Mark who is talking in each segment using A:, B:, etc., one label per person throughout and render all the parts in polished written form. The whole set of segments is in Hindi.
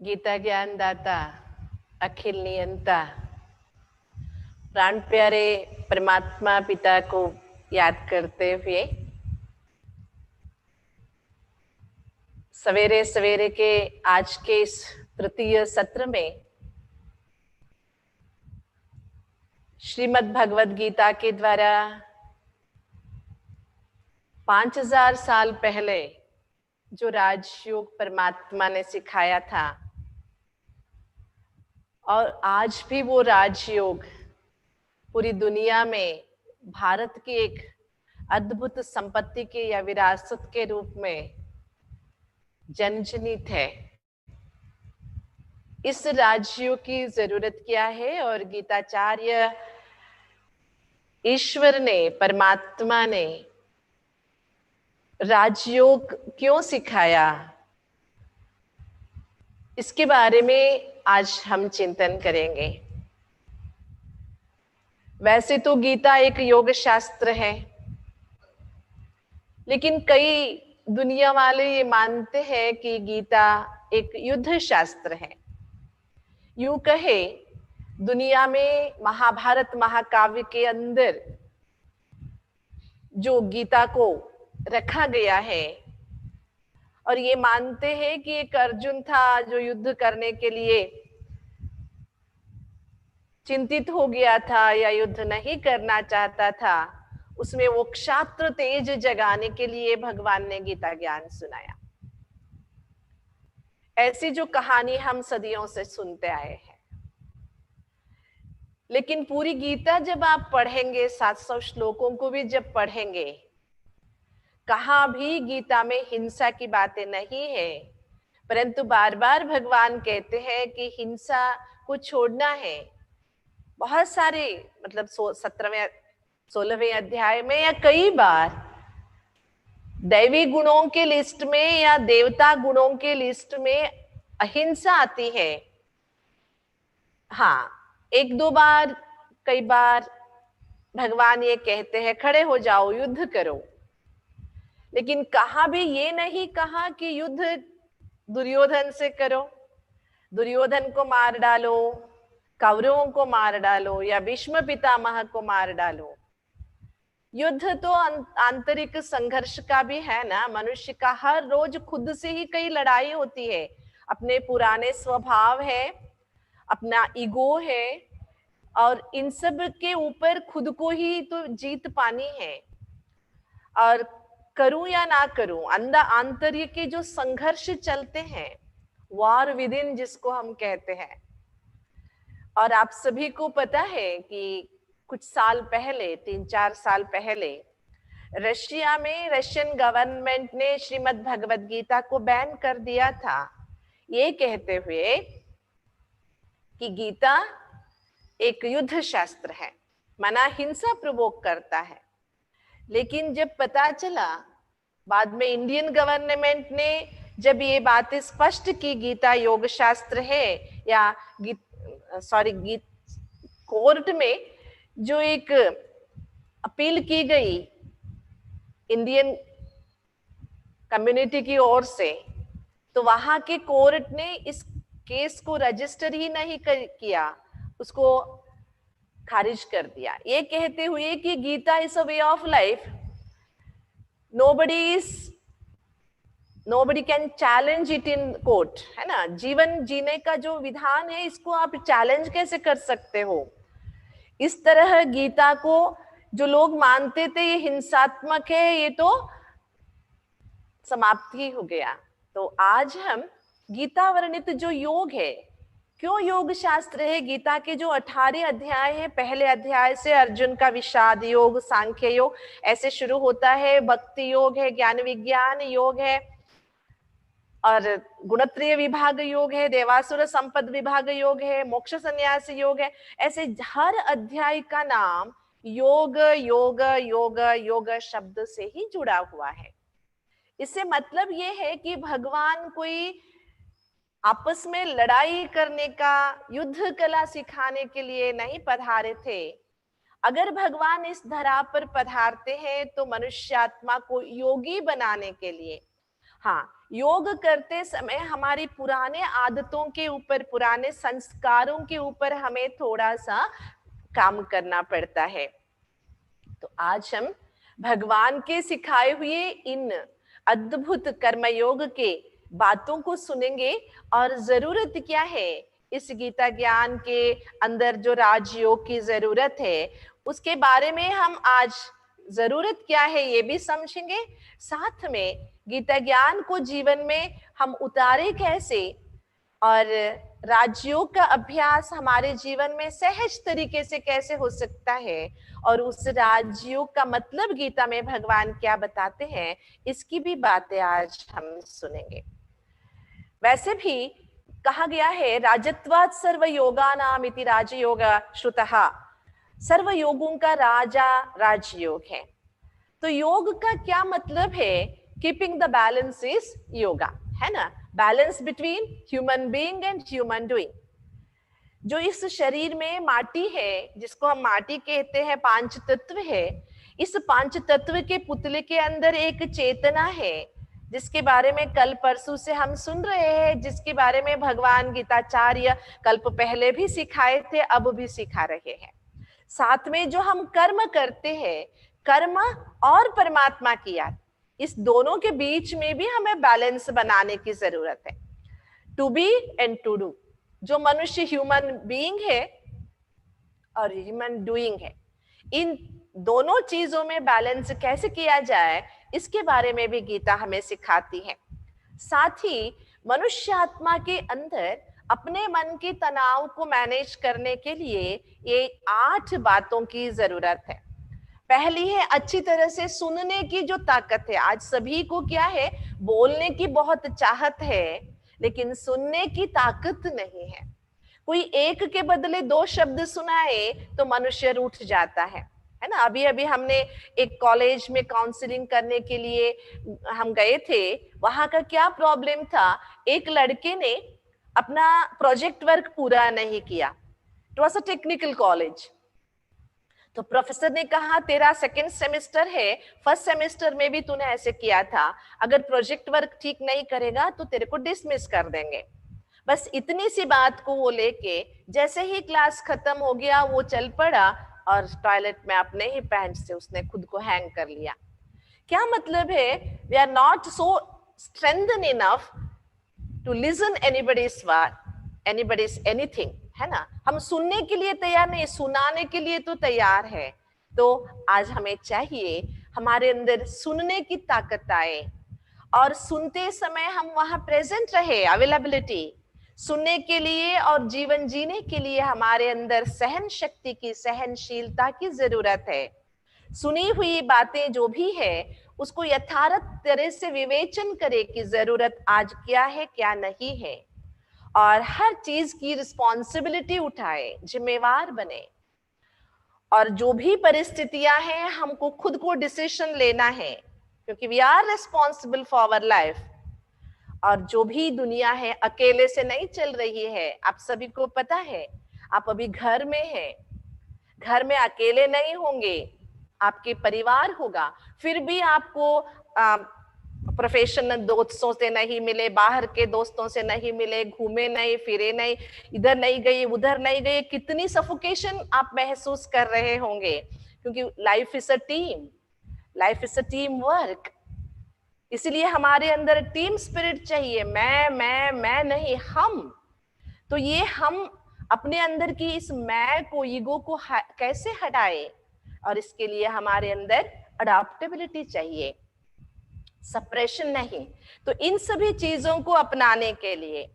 A: गीता ज्ञान दाता, अखिल नियंता, प्राण प्यारे परमात्मा पिता को याद करते हुए सवेरे सवेरे के आज के इस तृतीय सत्र में श्रीमद् भगवद गीता के द्वारा 5000 साल पहले जो राजयोग परमात्मा ने सिखाया था और आज भी वो राजयोग पूरी दुनिया में भारत की एक अद्भुत संपत्ति के या विरासत के रूप में जनजनित है। इस राजयोग की जरूरत क्या है और गीताचार्य ईश्वर ने, परमात्मा ने राजयोग क्यों सिखाया, इसके बारे में आज हम चिंतन करेंगे। वैसे तो गीता एक योग शास्त्र है, लेकिन कई दुनिया वाले ये मानते हैं कि गीता एक युद्ध शास्त्र है। यूं कहे, दुनिया में महाभारत महाकाव्य के अंदर जो गीता को रखा गया है और ये मानते हैं कि एक अर्जुन था जो युद्ध करने के लिए चिंतित हो गया था या युद्ध नहीं करना चाहता था, उसमें वो क्षात्र तेज जगाने के लिए भगवान ने गीता ज्ञान सुनाया। ऐसी जो कहानी हम सदियों से सुनते आए हैं, लेकिन पूरी गीता जब आप पढ़ेंगे, 700 श्लोकों को भी जब पढ़ेंगे, कहाँ भी गीता में हिंसा की बातें नहीं है, परंतु बार बार भगवान कहते हैं कि हिंसा को छोड़ना है। बहुत सारे मतलब 17वें 16वें अध्याय में या कई बार दैवी गुणों के लिस्ट में या देवता गुणों के लिस्ट में अहिंसा आती है। हाँ, एक दो बार, कई बार भगवान ये कहते हैं खड़े हो जाओ, युद्ध करो, लेकिन कहाँ भी ये नहीं कहा कि युद्ध दुर्योधन से करो, दुर्योधन को मार डालो, कौरवों को मार डालो या भीष्म पितामह को मार डालो। युद्ध तो आंतरिक संघर्ष का भी है ना। मनुष्य का हर रोज खुद से ही कई लड़ाई होती है। अपने पुराने स्वभाव है, अपना ईगो है, और इन सब के ऊपर खुद को ही तो जीत पानी है। और करूं या ना करूं, अंदर आंतरिक के जो संघर्ष चलते हैं, वॉर विद इन जिसको हम कहते हैं। और आप सभी को पता है कि कुछ साल पहले, 3-4 साल पहले, रशिया में रशियन गवर्नमेंट ने श्रीमद् भगवद गीता को बैन कर दिया था, ये कहते हुए कि गीता एक युद्ध शास्त्र है, मना हिंसा प्रवोक करता है। लेकिन जब पता चला, बाद में इंडियन गवर्नमेंट ने जब ये बातें स्पष्ट की गीता योग शास्त्र है, या कोर्ट में जो एक अपील की गई इंडियन कम्युनिटी की ओर से, तो वहां के कोर्ट ने इस केस को रजिस्टर ही नहीं किया, उसको खारिज कर दिया, ये कहते हुए कि Gita is a way of life, nobody can challenge it in court, है ना। जीवन जीने का जो विधान है, इसको आप चैलेंज कैसे कर सकते हो। इस तरह गीता को जो लोग मानते थे ये हिंसात्मक है, ये तो समाप्त ही हो गया। तो आज हम गीता वर्णित जो योग है, क्यों योग शास्त्र है, गीता के जो 18 अध्याय है, पहले अध्याय से अर्जुन का विषाद योग, सांख्य योग ऐसे शुरू होता है, भक्ति योग है, ज्ञान विज्ञान योग है, और गुणत्रय विभाग योग है, देवासुर संपद विभाग योग है, मोक्ष संन्यास योग है। ऐसे हर अध्याय का नाम योग योग योग योग शब्द से ही जुड़ा हुआ है। इससे मतलब ये है कि भगवान कोई आपस में लड़ाई करने का, युद्ध कला सिखाने के लिए नहीं पधारे थे। अगर भगवान इस धरा पर पधारते हैं तो मनुष्यात्मा को योगी बनाने के लिए, हाँ, योग करते समय हमारी पुराने आदतों के ऊपर, पुराने संस्कारों के ऊपर हमें थोड़ा सा काम करना पड़ता है। तो आज हम भगवान के सिखाए हुए इन अद्भुत कर्मयोग के बातों को सुनेंगे और जरूरत क्या है, इस गीता ज्ञान के अंदर जो राजयोग की जरूरत है उसके बारे में हम आज जरूरत क्या है ये भी समझेंगे। साथ में गीता ज्ञान को जीवन में हम उतारे कैसे और राजयोग का अभ्यास हमारे जीवन में सहज तरीके से कैसे हो सकता है और उस राजयोग का मतलब गीता में भगवान क्या बताते हैं, इसकी भी बातें आज हम सुनेंगे। वैसे भी कहा गया है राजत्वात् सर्व योगानाम इति राजयोग श्रुतः, सर्व योगों का राजा राजयोग है। तो योग का क्या मतलब है, keeping the balance is yoga, है ना, balance between human being and human doing. जो इस शरीर में माटी है, जिसको हम माटी कहते हैं, पांच तत्व है, इस पांच तत्व के पुतले के अंदर एक चेतना है जिसके बारे में कल परसों से हम सुन रहे हैं, जिसके बारे में भगवान गीताचार्य कल्प पहले भी सिखाए थे, अब भी सिखा रहे हैं। साथ में जो हम कर्म करते हैं, कर्म और परमात्मा की याद, इस दोनों के बीच में भी हमें बैलेंस बनाने की जरूरत है। To be and to do, जो मनुष्य ह्यूमन बीइंग है और ह्यूमन डूइंग है, इन दोनों चीजों में बैलेंस कैसे किया जाए इसके बारे में भी गीता हमें सिखाती है। साथ ही मनुष्य आत्मा के अंदर अपने मन के तनाव को मैनेज करने के लिए ये 8 बातों की जरूरत है। पहली है अच्छी तरह से सुनने की जो ताकत है। आज सभी को क्या है, बोलने की बहुत चाहत है लेकिन सुनने की ताकत नहीं है। कोई एक के बदले 2 शब्द सुनाए तो मनुष्य रूठ जाता है ना। अभी अभी हमने एक कॉलेज में काउंसलिंग करने के लिए हम गए थे। वहां का क्या प्रॉब्लम था, एक लड़के ने अपना प्रोजेक्ट वर्क पूरा नहीं किया। It was a technical college. तो प्रोफेसर ने कहा तेरा 2nd सेमेस्टर है, 1st सेमेस्टर में भी तूने ऐसे किया था, अगर प्रोजेक्ट वर्क ठीक नहीं करेगा तो तेरे को डिसमिस कर देंगे। बस इतनी सी बात को वो लेके जैसे ही क्लास खत्म हो गया वो चल पड़ा और टॉयलेट में अपने ही पैंट से उसने खुद को हैंग कर लिया। क्या मतलब है, we are not so strengthen enough to listen anybody's word, anybody's anything, है ना। हम सुनने के लिए तैयार नहीं, सुनाने के लिए तो तैयार है। तो आज हमें चाहिए हमारे अंदर सुनने की ताकत आए और सुनते समय हम वहां प्रेजेंट रहे, अवेलेबिलिटी सुनने के लिए और जीवन जीने के लिए हमारे अंदर सहन शक्ति की, सहनशीलता की जरूरत है। सुनी हुई बातें जो भी है उसको यथार्थ तरह से विवेचन करे कि जरूरत आज क्या है क्या नहीं है और हर चीज की रिस्पॉन्सिबिलिटी उठाए, जिम्मेवार बने। और जो भी परिस्थितियां हैं हमको खुद को डिसीजन लेना है क्योंकि we are responsible for our life. और जो भी दुनिया है अकेले से नहीं चल रही है, आप सभी को पता है। आप अभी घर में हैं, घर में अकेले नहीं होंगे, आपके परिवार होगा, फिर भी आपको प्रोफेशनल दोस्तों से नहीं मिले, बाहर के दोस्तों से नहीं मिले, घूमे नहीं, फिरे नहीं, इधर नहीं गए उधर नहीं गए, कितनी सफोकेशन आप महसूस कर रहे होंगे क्योंकि life is a team, life is a team work. इसलिए हमारे अंदर टीम स्पिरिट चाहिए, मैं नहीं, हम। तो ये हम अपने अंदर की इस मैं को, ईगो को कैसे हटाए, और इसके लिए हमारे अंदर अडॉप्टेबिलिटी चाहिए, सप्रेशन नहीं। तो इन सभी चीजों को अपनाने के लिए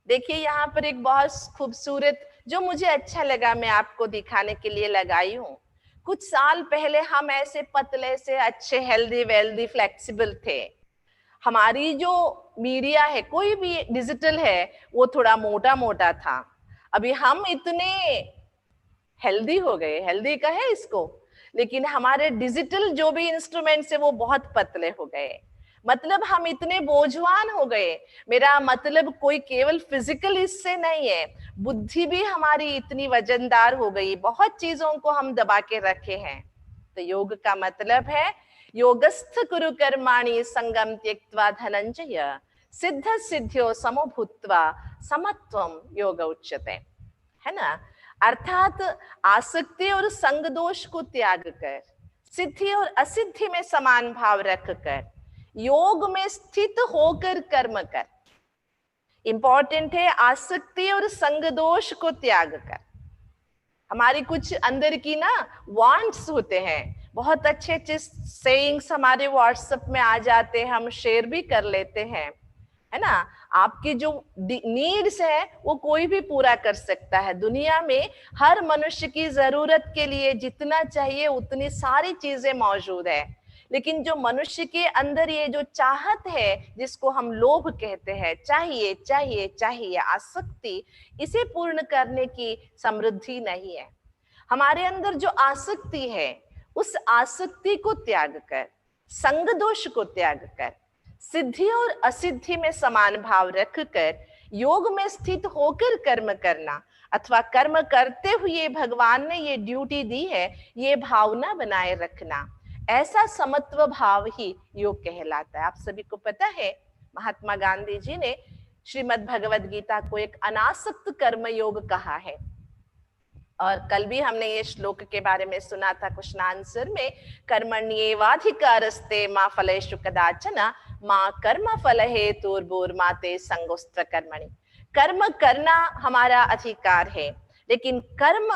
A: देखिए यहाँ पर एक बहुत खूबसूरत जो मुझे अच्छा लगा, मैं आपको दिखाने के लिए लगाई हूँ। कुछ साल पहले हम ऐसे पतले से अच्छे, हेल्दी वेल्दी फ्लेक्सिबल थे। हमारी जो मीडिया है, कोई भी डिजिटल है, वो थोड़ा मोटा मोटा था। अभी हम इतने हेल्दी हो गए, हेल्दी कहे इसको, लेकिन हमारे डिजिटल जो भी इंस्ट्रूमेंट्स है वो बहुत पतले हो गए। मतलब हम इतने बोझवान हो गए। मेरा मतलब कोई केवल फिजिकल इससे नहीं है, बुद्धि भी हमारी इतनी वजनदार हो गई, बहुत चीजों को हम दबा के रखे हैं। तो योग का मतलब है, योगस्थ कुरु कर्माणि संगम त्यक्त्वा धनंजय सिद्ध सिद्ध्यो समो भूत्वा समत्वम योग उच्यते, है ना। अर्थात आसक्ति और संग दोष को त्याग कर सिद्धि और असिद्धि में समान भाव रखकर योग में स्थित होकर कर्म कर। इंपॉर्टेंट है आसक्ति और संग दोष को त्याग कर। हमारी कुछ अंदर की ना वांट्स होते हैं, बहुत अच्छे अच्छे सेइंग्स हमारे व्हाट्सएप में आ जाते हैं, हम शेयर भी कर लेते हैं, है ना। आपकी जो नीड्स है वो कोई भी पूरा कर सकता है। दुनिया में हर मनुष्य की जरूरत के लिए जितना चाहिए उतनी सारी चीजें मौजूद है, लेकिन जो मनुष्य के अंदर ये जो चाहत है जिसको हम लोभ कहते हैं, चाहिए चाहिए चाहिए, आसक्ति, इसे पूर्ण करने की समृद्धि नहीं है। हमारे अंदर जो आसक्ति है उस आसक्ति को त्याग कर, संग दोष को त्याग कर, सिद्धि और असिद्धि में समान भाव रखकर योग में स्थित होकर कर्म करना अथवा कर्म करते हुए भगवान ने ये ड्यूटी दी है, ये भावना बनाए रखना, ऐसा समत्व भाव ही योग कहलाता है। आप सभी को पता है महात्मा गांधी जी ने श्रीमद् भगवद गीता को एक अनासक्त कर्म योग कहा है। और कल भी हमने ये श्लोक के बारे में सुना था क्वेश्चन आंसर में, कर्मण्येवाधिकारस्ते मा फलेषु कदाचन मा कर्म फल हेतुर्भूर्माते संगोस्त्र कर्मणि। कर्म करना हमारा अधिकार है, लेकिन कर्म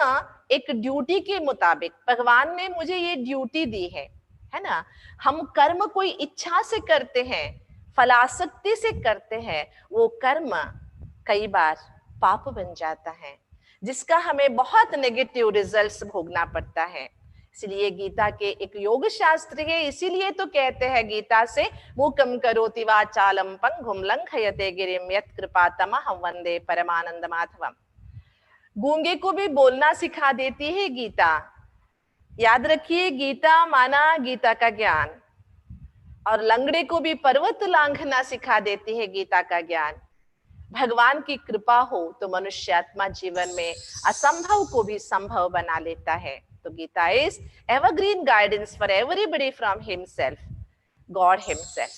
A: एक ड्यूटी के मुताबिक, भगवान ने मुझे ये ड्यूटी दी है ना। हम कर्म कोई इच्छा से करते हैं, फलासक्ति से करते हैं, वो कर्म कई बार पाप बन जाता है, जिसका हमें बहुत नेगेटिव रिजल्ट्स भोगना पड़ता है। इसलिए गीता के एक योग शास्त्र है, इसीलिए तो कहते हैं गीता से, मूकम करोति वाचालम पंगुम लंघयते गिरिम यत् कृपातमहं वंदे परमानंद माधवम। गूंगे को भी बोलना सिखा देती है गीता। याद रखिए, गीता माना गीता का ज्ञान, और लंगड़े को भी पर्वत लांघना सिखा देती है गीता का ज्ञान। भगवान की कृपा हो तो मनुष्यात्मा जीवन में असंभव को भी संभव बना लेता है। तो Gita is evergreen guidance for everybody from himself, God himself.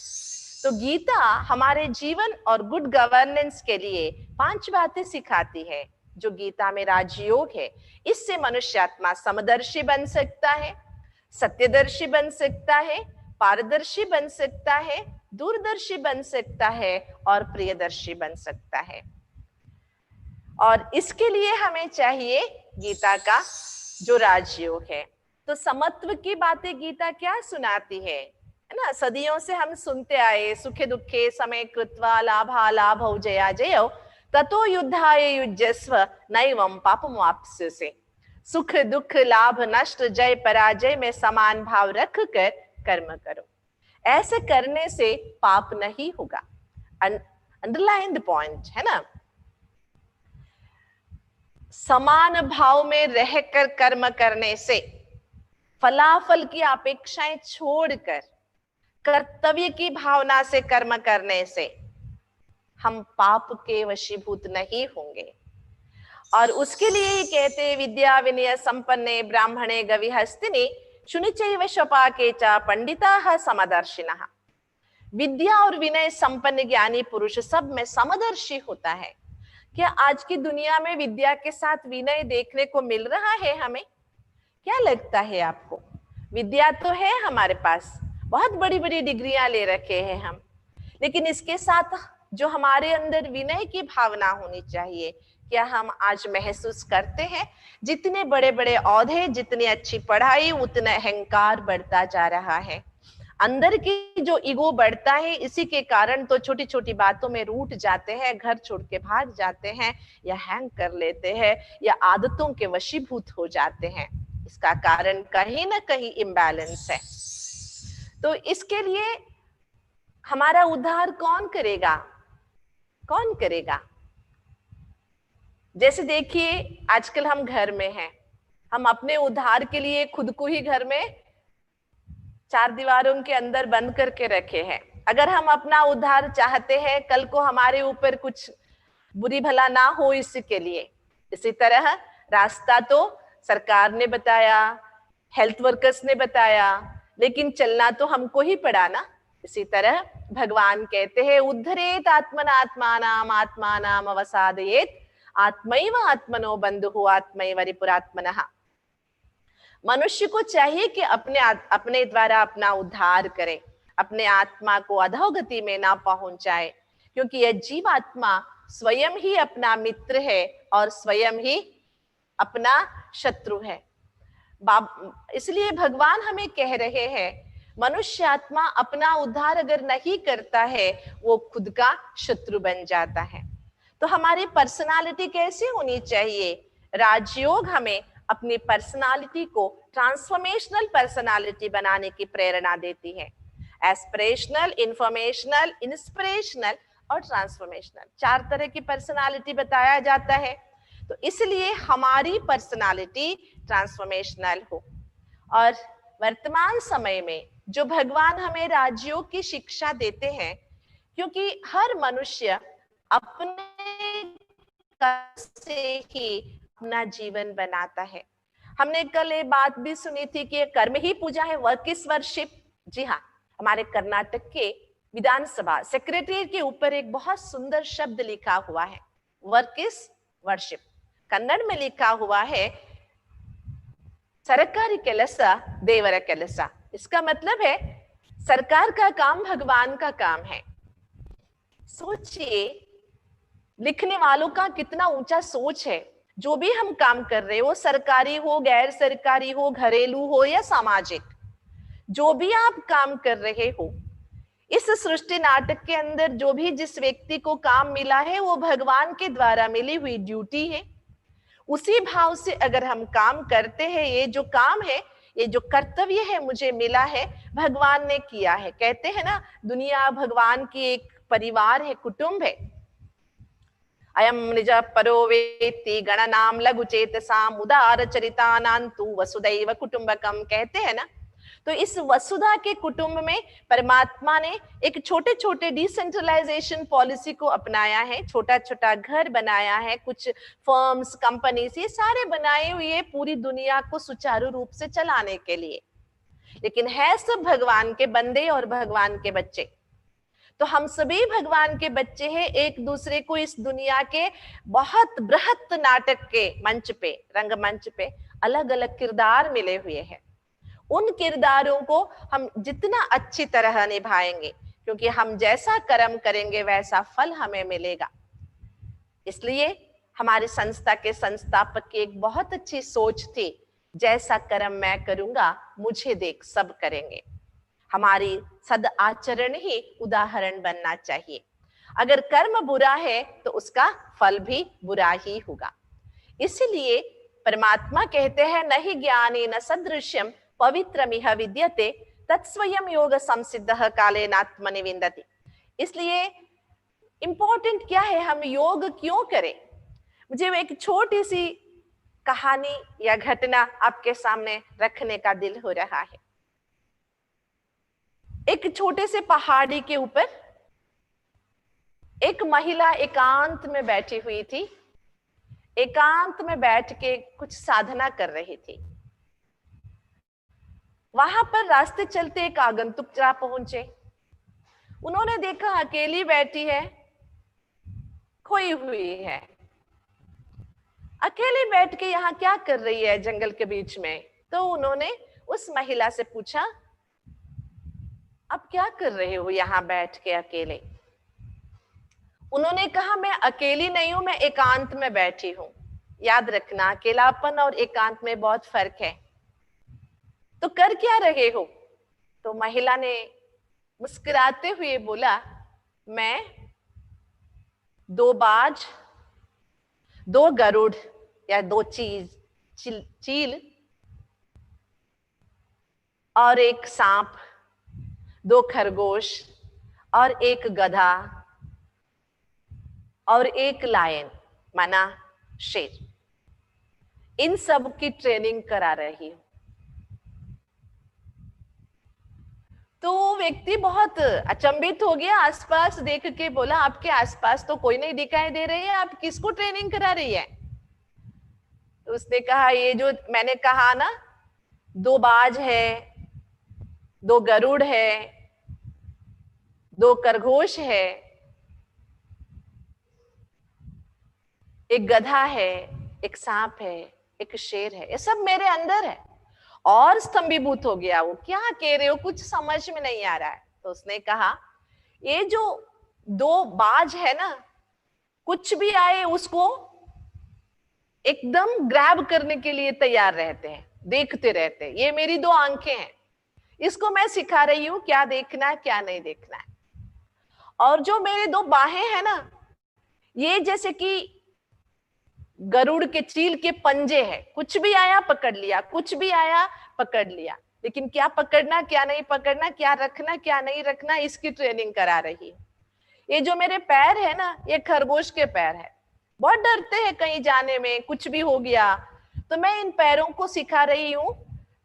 A: तो गीता हमारे जीवन और गुड गवर्नेंस के लिए 5 बातें सिखाती है, जो गीता में राजयोग है। इससे मनुष्यात्मा समदर्शी बन सकता है, सत्यदर्शी बन सकता है, पारदर्शी बन सकता है, दूरदर्शी बन सकता है और प्रियदर्शी बन सकता है। और इसके लिए हमें चाहिए गीता का जो राजयोग है। तो समत्व की बातें गीता क्या सुनाती है ना। सदियों से हम सुनते आए, सुखे दुखे समय कृत्वा लाभा लाभौ जया जयो ततो युद्धाय युज्यस्व नैवं पापमाप्स्यसे। सुख दुख लाभ नष्ट जय पराजय में समान भाव रखकर कर्म करो। ऐसे करने से पाप नहीं होगा। अंडरलाइन द पॉइंट, है ना। समान भाव में रहकर कर्म करने से, फलाफल की अपेक्षाएं छोड़कर कर्तव्य की भावना से कर्म करने से हम पाप के वशीभूत नहीं होंगे। और उसके लिए ही कहते हैं, विद्या विनय संपन्ने ब्राह्मणे गविहस्तिनि शुनिचैव शपाके च पंडिताः समदर्शिनः। विद्या और विनय संपन्न ज्ञानी पुरुष सब में समदर्शी होता है। क्या आज की दुनिया में विद्या के साथ विनय देखने को मिल रहा है हमें? क्या लगता है आपको? विद्या तो है हमारे पास, बहुत बड़ी बड़ी डिग्रियां ले रखे हैं हम, लेकिन इसके साथ जो हमारे अंदर विनय की भावना होनी चाहिए, क्या हम आज महसूस करते हैं? जितने बड़े बड़े औहदे, जितनी अच्छी पढ़ाई, उतना अहंकार बढ़ता जा रहा है। अंदर की जो ईगो बढ़ता है, इसी के कारण तो छोटी छोटी बातों में रूठ जाते हैं, घर छोड़ के भाग जाते हैं, या हैंग कर लेते हैं, या आदतों के वशीभूत हो जाते हैं। इसका कारण कहीं ना कहीं इम्बैलेंस है। तो इसके लिए हमारा उद्धार कौन करेगा? कौन करेगा? जैसे देखिए, आजकल हम घर में हैं, हम अपने उद्धार के लिए खुद को ही घर में 4 दीवारों के अंदर बंद करके रखे हैं। अगर हम अपना उद्धार चाहते हैं, कल को हमारे ऊपर कुछ बुरी भला ना हो इसके लिए। इसी तरह रास्ता तो सरकार ने बताया, हेल्थ वर्कर्स ने बताया, लेकिन चलना तो हमको ही पड़ा ना। इसी तरह भगवान कहते हैं उद्धरेत आत्मनात्मानाम आत्मानाम अवसादयेत आत्मैव आत्मनो बंधुः आत्मैव रिपुरात्मनः। मनुष्य को चाहिए कि अपने द्वारा अपना उद्धार करे, अपने आत्मा को अधोगति में ना पहुंचाए, क्योंकि यह जीवात्मा स्वयं ही अपना मित्र है और स्वयं ही अपना शत्रु है। इसलिए भगवान हमें कह रहे हैं मनुष्य आत्मा अपना उद्धार अगर नहीं करता है वो खुद का शत्रु बन जाता है। तो हमारी पर्सनालिटी कैसी होनी चाहिए? राजयोग हमें अपनी पर्सनालिटी को ट्रांसफॉर्मेशनल पर्सनालिटी बनाने की प्रेरणा देती है। एस्पिरेशनल, इंफॉर्मेशनल, इंस्पिरेशनल और ट्रांसफॉर्मेशनल, 4 तरह की पर्सनालिटी बताया जाता है। तो इसलिए हमारी पर्सनालिटी ट्रांसफॉर्मेशनल हो। और वर्तमान समय में जो भगवान हमें राजयोग की शिक्षा देते हैं, क्योंकि हर मनुष्य अपने से ही अपना जीवन बनाता है। हमने कल ये बात भी सुनी थी कि कर्म ही पूजा है, वर्क इज वर्शिप। जी हाँ, हमारे कर्नाटक के विधानसभा सेक्रेटरी के ऊपर एक बहुत सुंदर शब्द लिखा हुआ है, वर्क इज वर्शिप। कन्नड़ में लिखा हुआ है सरकारी ಕೆಲಸ देवर ಕೆಲಸ। इसका मतलब है सरकार का काम भगवान का काम है। सोचिए लिखने वालों का कितना ऊंचा सोच है। जो भी हम काम कर रहे हो, सरकारी हो, गैर सरकारी हो, घरेलू हो या सामाजिक, जो भी आप काम कर रहे हो, इस सृष्टि नाटक के अंदर जो भी जिस व्यक्ति को काम मिला है वो भगवान के द्वारा मिली हुई ड्यूटी है। उसी भाव से अगर हम काम करते हैं, ये जो काम है, ये जो कर्तव्य है मुझे मिला है, भगवान ने किया है। कहते हैं ना, दुनिया भगवान की एक परिवार है, कुटुंब है। अयम निज परो वेत्ति गणनाम लघु चेतसाम उदार चरितानांतु वसुदैव कुटुंबकम, कहते हैं ना। तो इस वसुधा के कुटुंब में परमात्मा ने एक छोटे छोटे डिसेंट्रलाइजेशन पॉलिसी को अपनाया है। छोटा छोटा घर बनाया है, कुछ फर्म्स, कंपनीज, ये सारे बनाए हुए पूरी दुनिया को सुचारू रूप से चलाने के लिए। लेकिन है सब भगवान के बंदे और भगवान के बच्चे। तो हम सभी भगवान के बच्चे हैं। एक दूसरे को इस दुनिया के बहुत बृहत नाटक के मंच पे, रंगमंच पे अलग अलग किरदार मिले हुए हैं। उन किरदारों को हम जितना अच्छी तरह निभाएंगे, क्योंकि हम जैसा कर्म करेंगे वैसा फल हमें मिलेगा। इसलिए हमारी संस्था के संस्थापक की एक बहुत अच्छी सोच थी, जैसा कर्म मैं करूंगा मुझे देख सब करेंगे। हमारी सद आचरण ही उदाहरण बनना चाहिए। अगर कर्म बुरा है तो उसका फल भी बुरा ही होगा। इसलिए परमात्मा कहते हैं नहीं ज्ञाने न सदृश्यम पवित्रमिह विद्यते तत्स्वयं योग संसिद्धः कालेनात्मनि विन्दति। इसलिए इंपॉर्टेंट क्या है, हम योग क्यों करें? मुझे एक छोटी सी कहानी या घटना आपके सामने रखने का दिल हो रहा है। एक छोटे से पहाड़ी के ऊपर एक महिला एकांत में बैठी हुई थी। एकांत में बैठ के कुछ साधना कर रही थी। वहां पर रास्ते चलते एक आगंतुक जा पहुंचे। उन्होंने देखा अकेली बैठी है, खोई हुई है। अकेली बैठ के यहाँ क्या कर रही है जंगल के बीच में? तो उन्होंने उस महिला से पूछा, आप क्या कर रहे हो यहाँ बैठ के अकेले? उन्होंने कहा, मैं अकेली नहीं हूं, मैं एकांत में बैठी हूं। याद रखना, अकेलापन और एकांत में बहुत फर्क है। तो कर क्या रहे हो? तो महिला ने मुस्कुराते हुए बोला, मैं 2 बाज, 2 गरुड़ या 2 चील और 1 सांप, 2 खरगोश और 1 गधा और 1 लायन माना शेर, इन सब की ट्रेनिंग करा रही हूं। तो व्यक्ति बहुत अचंभित हो गया, आसपास देख के बोला, आपके आसपास तो कोई नहीं दिखाई दे रही है, आप किसको ट्रेनिंग करा रही है? तो उसने कहा, ये जो मैंने कहा ना, 2 बाज है, दो गरुड़ है, दो खरगोश है, एक गधा है, एक सांप है, एक शेर है, ये सब मेरे अंदर है। और स्तंभीभूत हो गया वो, क्या कह रहे हो, कुछ समझ में नहीं आ रहा है। तो उसने कहा ये जो दो बाज है ना, कुछ भी आए उसको एकदम ग्रैब करने के लिए तैयार रहते हैं, देखते रहते हैं। ये मेरी दो आंखें हैं, इसको मैं सिखा रही हूं क्या देखना है क्या नहीं देखना है। और जो मेरे दो बाहें हैं ना, ये जैसे कि गरुड़ के चील के पंजे हैं, कुछ भी आया पकड़ लिया, कुछ भी आया पकड़ लिया। लेकिन क्या पकड़ना क्या नहीं पकड़ना, क्या रखना क्या नहीं रखना, इसकी ट्रेनिंग करा रही है। ये जो मेरे पैर है ना, ये खरगोश के पैर है, बहुत डरते हैं कहीं जाने में, कुछ भी हो गया। तो मैं इन पैरों को सिखा रही हूं,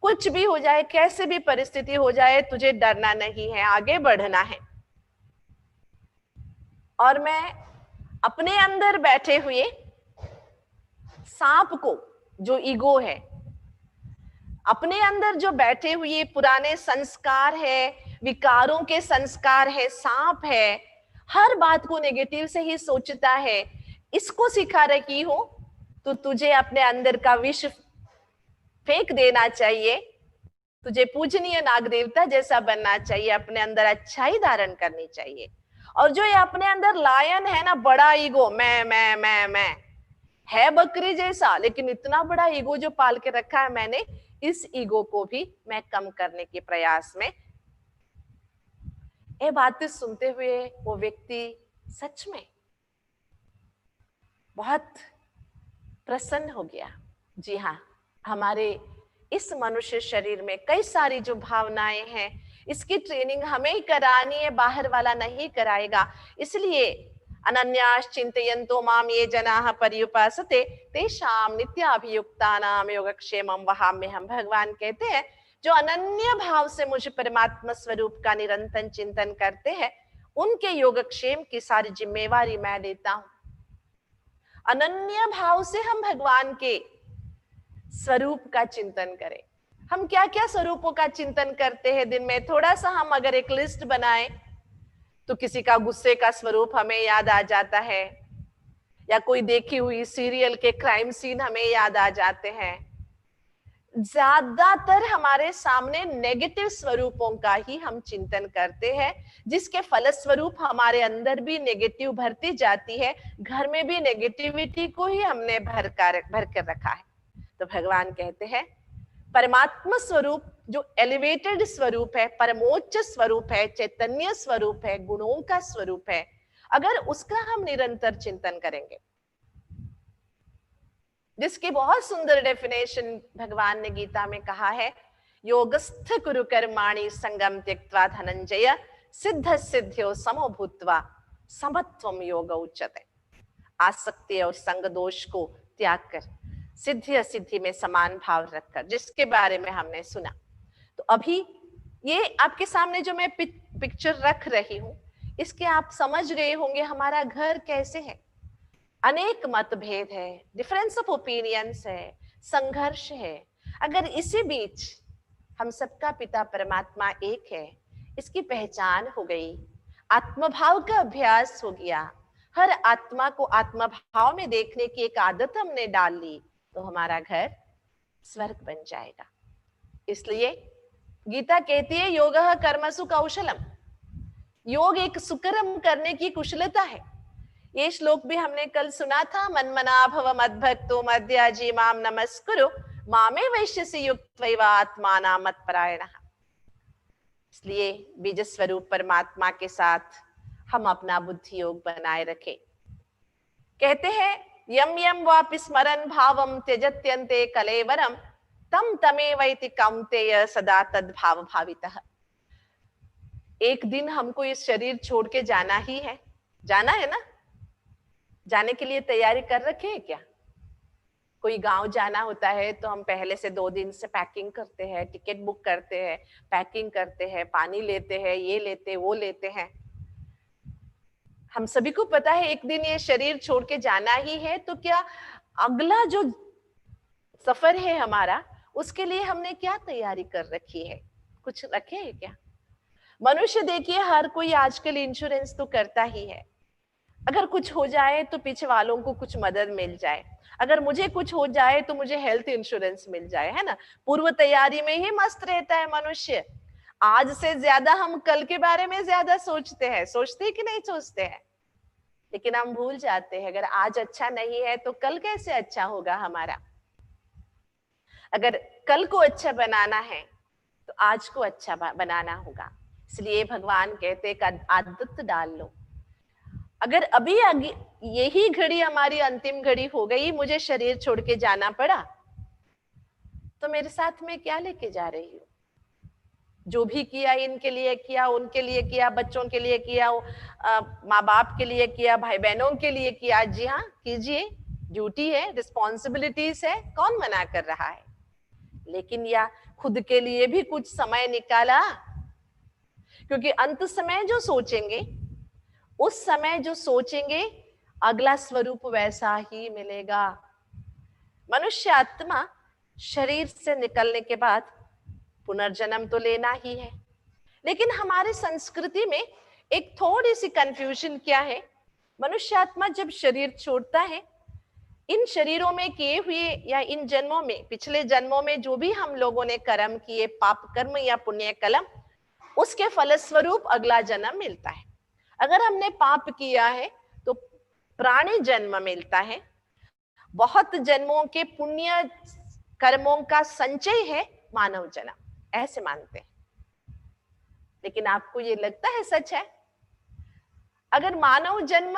A: कुछ भी हो जाए, कैसे भी परिस्थिति हो जाए, तुझे डरना नहीं है, आगे बढ़ना है। और मैं अपने अंदर बैठे हुए सांप को, जो ईगो है, अपने अंदर जो बैठे हुए पुराने संस्कार है, विकारों के संस्कार है, सांप है, हर बात को नेगेटिव से ही सोचता है, इसको सिखा रही हूं। तो तुझे अपने अंदर का विष फेंक देना चाहिए, तुझे पूजनीय नाग देवता जैसा बनना चाहिए, अपने अंदर अच्छाई धारण करनी चाहिए। और जो ये अपने अंदर लायन है ना, बड़ा ईगो, मैं है बकरी जैसा, लेकिन इतना बड़ा ईगो जो पाल के रखा है मैंने, इस ईगो को भी मैं कम करने के प्रयास में। ये बातें सुनते हुए वो व्यक्ति सच में बहुत प्रसन्न हो गया। जी हाँ, हमारे इस मनुष्य शरीर में कई सारी जो भावनाएं हैं, इसकी ट्रेनिंग हमें ही करानी है, बाहर वाला नहीं कराएगा। इसलिए अनन्यास चिंतयन्तो माम ये जनाः पर्युपासते तेषां नित्याभियुक्तानां योगक्षेमं वहाम्यहम्। भगवान कहते हैं जो अनन्य भाव से मुझे परमात्मा स्वरूप का निरंतर चिंतन करते हैं, उनके योगक्षेम की सारी जिम्मेवारी मैं लेता हूं। अनन्य भाव से हम भगवान के स्वरूप का चिंतन करें। हम क्या क्या स्वरूपों का चिंतन करते हैं दिन में, थोड़ा सा हम अगर एक लिस्ट बनाएं तो किसी का गुस्से का स्वरूप हमें याद आ जाता है, या कोई देखी हुई सीरियल के क्राइम सीन हमें याद आ जाते हैं। ज्यादातर हमारे सामने नेगेटिव स्वरूपों का ही हम चिंतन करते हैं, जिसके फलस्वरूप हमारे अंदर भी नेगेटिव भरती जाती है, घर में भी नेगेटिविटी को ही हमने भर कर रखा है। तो भगवान कहते हैं परमात्मा स्वरूप जो एलिवेटेड स्वरूप है, परमोच्च स्वरूप है, चैतन्य स्वरूप है, गुणों का स्वरूप है, अगर उसका हम निरंतर चिंतन करेंगे, जिसकी बहुत सुंदर डेफिनेशन भगवान ने गीता में कहा है, योगस्थ कुरु कर्माणि संगम त्यक्त्वा धनंजय सिद्ध सिद्ध्यो समो भूत्वा समत्वम योग उच्यते। आसक्ति और संग दोष को त्याग कर सिद्धि असिद्धि में समान भाव रखकर, जिसके बारे में हमने सुना। तो अभी ये आपके सामने जो मैं पिक्चर रख रही हूं, इसके आप समझ रहे होंगे हमारा घर कैसे है। अनेक मतभेद है, डिफरेंस ऑफ ओपिनियंस है, संघर्ष है। अगर इसी बीच हम सबका पिता परमात्मा एक है, इसकी पहचान हो गई, आत्मभाव का अभ्यास हो गया, हर आत्मा को आत्मभाव में देखने की एक आदत हमने डाल ली, तो हमारा घर स्वर्ग बन जाएगा। इसलिए गीता कहती है योगः कर्मसु कौशलम, योग एक सुकर्म करने की कुशलता है। ये श्लोक भी हमने कल सुना था, मन्मना भव मद्भक्तो मद्याजी माम नमस्कुरु मामे वैश्यसि युक्त्वैव आत्माना मत्परायणः। इसलिए बीज स्वरूप परमात्मा के साथ हम अपना बुद्धि योग बनाए रखें। कहते हैं यम यम वापि स्मरन् भावम त्यजत्यन्ते कलेवरम तम तमेवैति कौन्तेय सदा तद भाव भावितः। एक दिन हमको इस शरीर छोड़ के जाना ही है, जाना है ना। जाने के लिए तैयारी कर रखे हैं क्या? कोई गांव जाना होता है तो हम पहले से 2 दिन से पैकिंग करते हैं, टिकट बुक करते हैं, पैकिंग करते हैं, पानी लेते हैं, ये लेते वो लेते हैं। हम सभी को पता है एक दिन ये शरीर छोड़ के जाना ही है, तो क्या अगला जो सफर है हमारा, उसके लिए हमने क्या तैयारी कर रखी है? कुछ रखे है क्या? मनुष्य देखिए, हर कोई आजकल इंश्योरेंस तो करता ही है। अगर कुछ हो जाए तो पीछे वालों को कुछ मदद मिल जाए, अगर मुझे कुछ हो जाए तो मुझे हेल्थ इंश्योरेंस मिल जाए, है ना। पूर्व तैयारी में ही मस्त रहता है मनुष्य। आज से ज्यादा हम कल के बारे में ज्यादा सोचते हैं, सोचते हैं कि नहीं सोचते हैं? लेकिन हम भूल जाते हैं, अगर आज अच्छा नहीं है तो कल कैसे अच्छा होगा हमारा। अगर कल को अच्छा बनाना है तो आज को अच्छा बनाना होगा। इसलिए भगवान कहते हैं आदत डाल लो। अगर अभी आगे यही घड़ी हमारी अंतिम घड़ी हो गई, मुझे शरीर छोड़ के जाना पड़ा, तो मेरे साथ में क्या लेके जा रही हूँ? जो भी किया इनके लिए किया, उनके लिए किया, बच्चों के लिए किया, माँ बाप के लिए किया, भाई बहनों के लिए किया। जी हाँ, कीजिए, ड्यूटी है, रिस्पॉन्सिबिलिटीज है, कौन मना कर रहा है। लेकिन या खुद के लिए भी कुछ समय निकाला, क्योंकि अंत समय जो सोचेंगे, उस समय जो सोचेंगे, अगला स्वरूप वैसा ही मिलेगा। मनुष्य आत्मा शरीर से निकलने के बाद पुनर्जन्म तो लेना ही है। लेकिन हमारे संस्कृति में एक थोड़ी सी कंफ्यूजन क्या है, मनुष्य आत्मा जब शरीर छोड़ता है, इन शरीरों में किए हुए या इन जन्मों में, पिछले जन्मों में जो भी हम लोगों ने कर्म किए, पाप कर्म या पुण्य कर्म, उसके फलस्वरूप अगला जन्म मिलता है। अगर हमने पाप किया है तो प्राणी जन्म मिलता है, बहुत जन्मों के पुण्य कर्मों का संचय है मानव जन्म, ऐसे मानते हैं। लेकिन आपको ये लगता है सच है? अगर मानव जन्म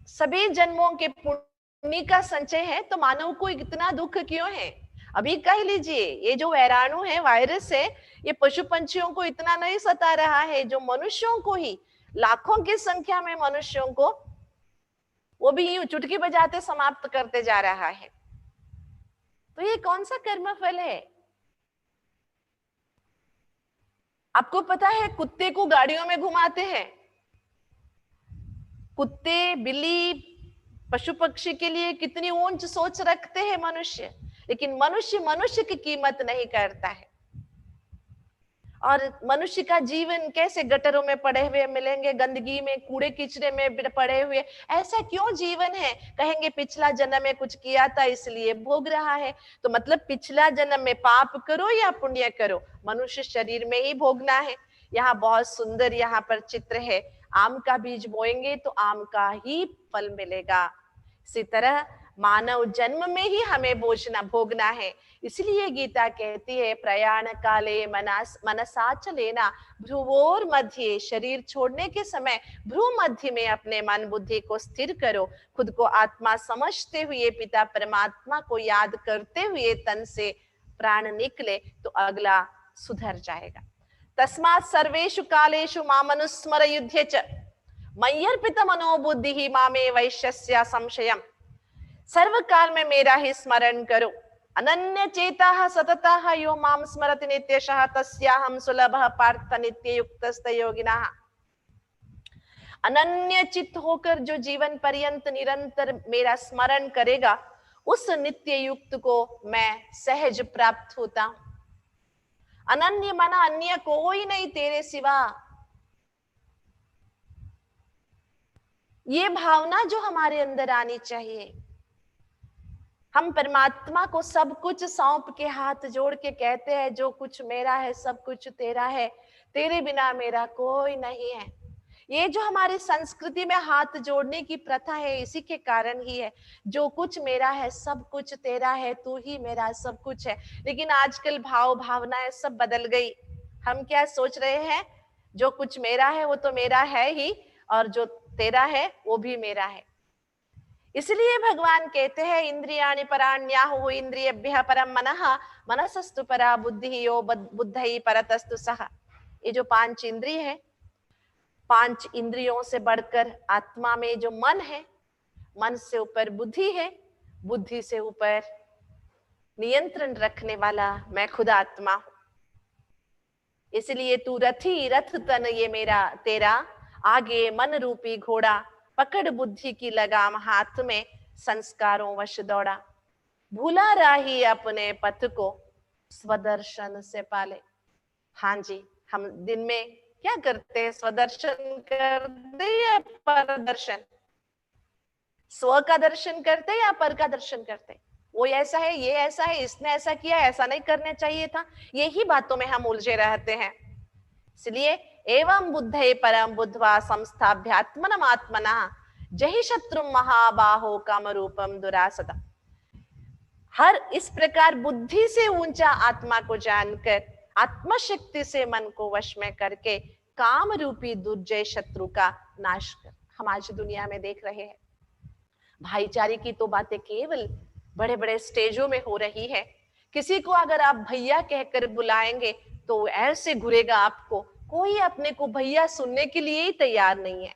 A: सभी जन्मों के पुण्य का संचय है तो मानव को इतना दुख क्यों है? अभी कह लीजिए, ये जो वैराणु है, वायरस है, ये पशु पंछियों को इतना नहीं सता रहा है जो मनुष्यों को ही, लाखों की संख्या में मनुष्यों को, वो भी यूं चुटकी बजाते समाप्त करते जा रहा है। तो ये कौन सा कर्म फल है? आपको पता है, कुत्ते को गाड़ियों में घुमाते हैं। कुत्ते, बिल्ली, पशु पक्षी के लिए कितनी ऊंच सोच रखते हैं मनुष्य, लेकिन मनुष्य मनुष्य की कीमत नहीं करता है। और मनुष्य का जीवन कैसे गटरों में पड़े हुए मिलेंगे, गंदगी में, कूड़े कीचड़े में पड़े हुए। ऐसा क्यों जीवन है? कहेंगे पिछला जन्म में कुछ किया था इसलिए भोग रहा है। तो मतलब पिछला जन्म में पाप करो या पुण्य करो, मनुष्य शरीर में ही भोगना है। यहाँ बहुत सुंदर यहाँ पर चित्र है, आम का बीज बोएंगे तो आम का ही फल मिलेगा। इसी तरह मानव जन्म में ही हमें भोगना है। इसलिए गीता कहती है, प्रयाण काले मनसाच लेना भ्रुवोर मध्य, शरीर छोड़ने के समय भ्रू मध्य में अपने मन बुद्धि को स्थिर करो। खुद को आत्मा समझते हुए पिता परमात्मा को याद करते हुए तन से प्राण निकले तो अगला सुधर जाएगा। तस्मात् सर्वेषु कालेषु मामनुस्मर युध्ये च मय्यर्पित मनोबुद्धि ही मामे वैश्यस्य संशयम्। सर्व काल में मेरा ही स्मरण करो, अनन्य चेता सततः यो माम स्मरति नित्यशः तस्याहं सुलभः पार्थ नित्य युक्तस्त योगिनः। अनन्य चित्त होकर जो जीवन पर्यंत निरंतर मेरा स्मरण करेगा, उस नित्य युक्त को मैं सहज प्राप्त होता हूं। अनन्य माना अन्य कोई नहीं तेरे सिवा। ये भावना जो हमारे अंदर आनी चाहिए। हम परमात्मा को सब कुछ सौंप के हाथ जोड़ के कहते हैं, जो कुछ मेरा है सब कुछ तेरा है, तेरे बिना मेरा कोई नहीं है। ये जो हमारी संस्कृति में हाथ जोड़ने की प्रथा है, इसी के कारण ही है। जो कुछ मेरा है सब कुछ तेरा है, तू ही मेरा सब कुछ है। लेकिन आजकल भाव भावनाएं सब बदल गई। हम क्या सोच रहे हैं? जो कुछ मेरा है वो तो मेरा है ही, और जो तेरा है वो भी मेरा है। इसलिए भगवान कहते हैं, इंद्रियाणि पराण्याहुः इंद्रियेभ्यः परम मनः मनसस्तु परा बुद्धिः यो बुद्धि परतस्तु सः। ये जो पांच इंद्रिय है, पांच इंद्रियों से बढ़कर आत्मा में जो मन है, मन से ऊपर बुद्धि है, बुद्धि से ऊपर नियंत्रण रखने वाला मैं खुद आत्मा हूं। इसलिए तू रथी रथ तन ये मेरा तेरा, आगे मन रूपी घोड़ा, पकड़ बुद्धि की लगाम हाथ में, संस्कारों वश दौड़ा, भूला राही अपने पथ को, स्वदर्शन से पाले। हाँ जी, हम दिन में क्या करते हैं? स्वदर्शन करते या परदर्शन? स्व का दर्शन करते या पर का दर्शन करते? वो ऐसा है, ये ऐसा है, इसने ऐसा किया, ऐसा नहीं करना चाहिए था। यही बातों में हम उलझे रहते हैं। इसलिए एवं बुद्धे परम बुद्धवा संस्थाभ्यात्मनम आत्मना जहि शत्रु महाबाहो काम रूपम दुरासतम। हर इस प्रकार बुद्धि से ऊंचा आत्मा को जानकर आत्मशक्ति से मन को वश में करके काम रूपी दुर्जय शत्रु का नाश कर। हम आज दुनिया में देख रहे हैं भाईचारे की तो बातें केवल बड़े बड़े स्टेजों में हो रही है। किसी को अगर आप भैया कहकर बुलाएंगे तो ऐसे घुरेगा आपको, कोई अपने को भैया सुनने के लिए ही तैयार नहीं है।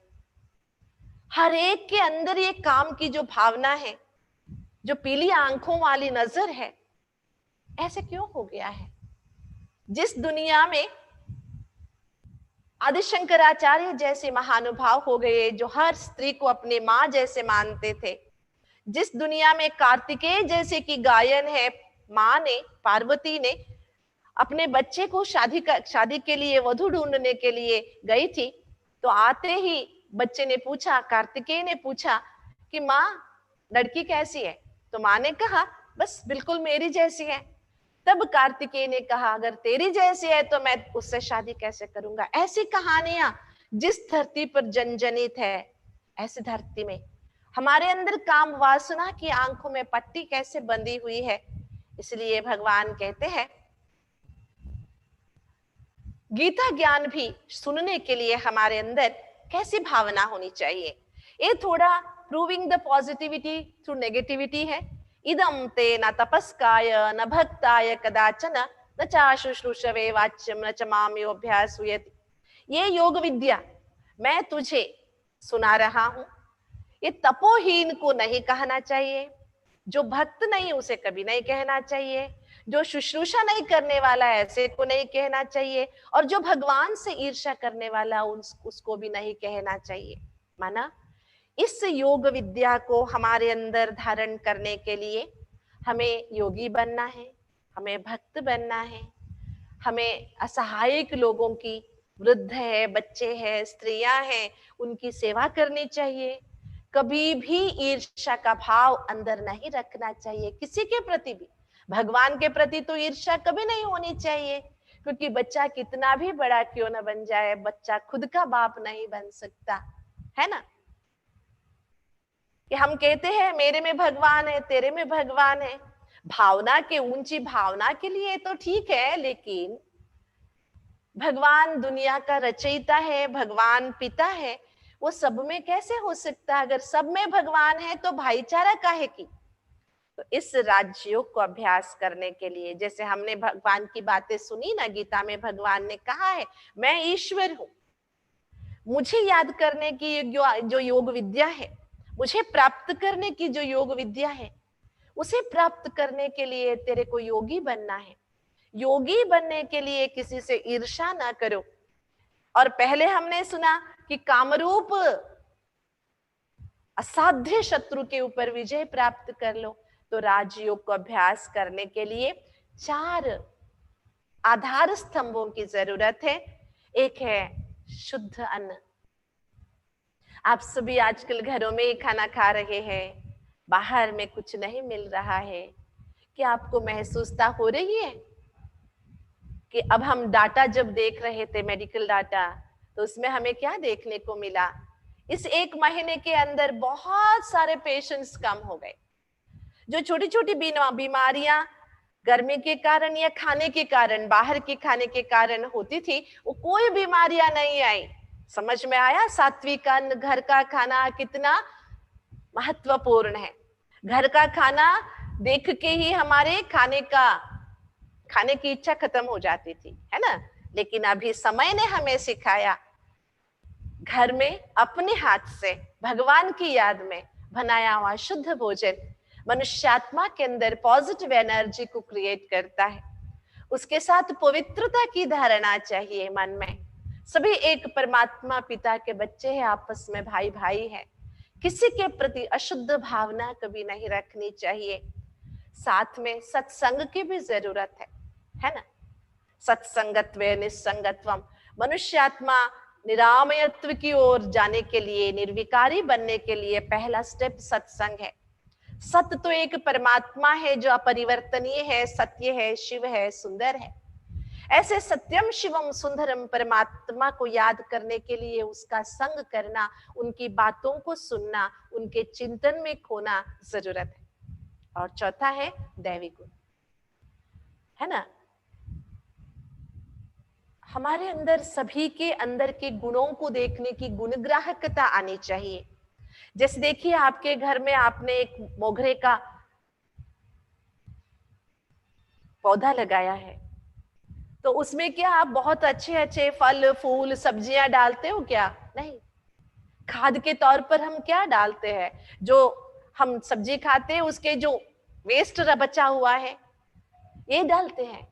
A: हर एक के अंदर ये काम की जो भावना है, जो पीली आंखों वाली नजर है, ऐसे क्यों हो गया है? जिस दुनिया में आदि शंकराचार्य जैसे महानुभाव हो गए जो हर स्त्री को अपनी मां जैसे मानते थे, जिस दुनिया में कार्तिकेय जैसे की गायन है, मां ने, पार्वती ने अपने बच्चे को शादी के लिए वधू ढूंढने के लिए गई थी, तो आते ही बच्चे ने पूछा, कार्तिकेय ने पूछा कि मां लड़की कैसी है? तो मां ने कहा बस बिल्कुल मेरी जैसी है। तब कार्तिकेय ने कहा अगर तेरी जैसी है तो मैं उससे शादी कैसे करूंगा? ऐसी कहानियां जिस धरती पर जनजनित है, ऐसी धरती में हमारे अंदर काम वासना की आंखों में पट्टी कैसे बंधी हुई है। इसलिए भगवान कहते हैं गीता ज्ञान भी सुनने के लिए हमारे अंदर कैसी भावना होनी चाहिए। ये थोड़ा proving the positivity through negativity है। इदम ते न तपस्काय न भक्ताय कदाचन न चाशुश्रूषवे वाच्यम न च माम्योऽभ्यासूयति। ये योग विद्या मैं तुझे सुना रहा हूं, ये तपोहीन को नहीं कहना चाहिए, जो भक्त नहीं उसे कभी नहीं कहना चाहिए, जो शुश्रूषा नहीं करने वाला ऐसे को नहीं कहना चाहिए, और जो भगवान से ईर्ष्या करने वाला उसको भी नहीं कहना चाहिए। माना इस योग विद्या को हमारे अंदर धारण करने के लिए हमें योगी बनना है, हमें भक्त बनना है, हमें असहायक लोगों की, वृद्ध है, बच्चे हैं, स्त्रियां हैं, उनकी सेवा करनी चाहिए। कभी भी ईर्ष्या का भाव अंदर नहीं रखना चाहिए किसी के प्रति भी। भगवान के प्रति तो ईर्ष्या कभी नहीं होनी चाहिए, क्योंकि बच्चा कितना भी बड़ा क्यों न बन जाए, बच्चा खुद का बाप नहीं बन सकता है ना। कि हम कहते हैं मेरे में भगवान है, तेरे में भगवान है, भावना के ऊंची भावना के लिए तो ठीक है, लेकिन भगवान दुनिया का रचयिता है, भगवान पिता है, वो सब में कैसे हो सकता है? अगर सब में भगवान है तो भाईचारा काहे की? तो इस राजयोग को अभ्यास करने के लिए, जैसे हमने भगवान की बातें सुनी ना, गीता में भगवान ने कहा है मैं ईश्वर हूं, मुझे याद करने की जो योग विद्या है, मुझे प्राप्त करने की जो योग विद्या है, उसे प्राप्त करने के लिए तेरे को योगी बनना है। योगी बनने के लिए किसी से ईर्ष्या ना करो। और पहले हमने सुना कि कामरूप असाध्य शत्रु के ऊपर विजय प्राप्त कर लो। तो राजयोग को अभ्यास करने के लिए 4 आधार स्तंभों की जरूरत है। एक है शुद्ध अन्न। आप सभी आजकल घरों में ही खाना खा रहे हैं, बाहर में कुछ नहीं मिल रहा है। क्या आपको महसूसता हो रही है कि अब हम डाटा जब देख रहे थे, मेडिकल डाटा, तो उसमें हमें क्या देखने को मिला? इस 1 महीने के अंदर बहुत सारे पेशेंट्स कम हो गए। जो छोटी छोटी बीमारियां गर्मी के कारण या खाने के कारण, बाहर के खाने के कारण होती थी, वो कोई बीमारियां नहीं आई। समझ में आया सात्विक अन्न, घर का खाना कितना महत्वपूर्ण है। घर का खाना देख के ही हमारे खाने की इच्छा खत्म हो जाती थी, है ना। लेकिन अभी समय ने हमें सिखाया घर में अपने हाथ से भगवान की याद में बनाया हुआ शुद्ध भोजन मनुष्यात्मा के अंदर पॉजिटिव एनर्जी को क्रिएट करता है। उसके साथ पवित्रता की धारणा चाहिए मन में। सभी एक परमात्मा पिता के बच्चे हैं, आपस में भाई भाई है। किसी के प्रति अशुद्ध भावना कभी नहीं रखनी चाहिए। साथ में सत्संग की भी जरूरत है ना। सत्संगत्वे निस्संगत्वम। मनुष्यात्मा निरामयत्व की ओर जाने के लिए, निर्विकारी बनने के लिए पहला स्टेप सत्संग है। सत्य तो एक परमात्मा है जो अपरिवर्तनीय है, सत्य है, शिव है, सुंदर है। ऐसे सत्यम शिवम सुंदरम परमात्मा को याद करने के लिए उसका संग करना, उनकी बातों को सुनना, उनके चिंतन में खोना जरूरत है। और चौथा है दैवी गुण, है ना। हमारे अंदर, सभी के अंदर के गुणों को देखने की गुणग्राहकता आनी चाहिए। जैसे देखिए, आपके घर में आपने एक मोगरे का पौधा लगाया है, तो उसमें क्या आप बहुत अच्छे अच्छे फल फूल सब्जियां डालते हो क्या? नहीं। खाद के तौर पर हम क्या डालते हैं? जो हम सब्जी खाते हैं उसके जो वेस्ट बचा हुआ है ये डालते हैं।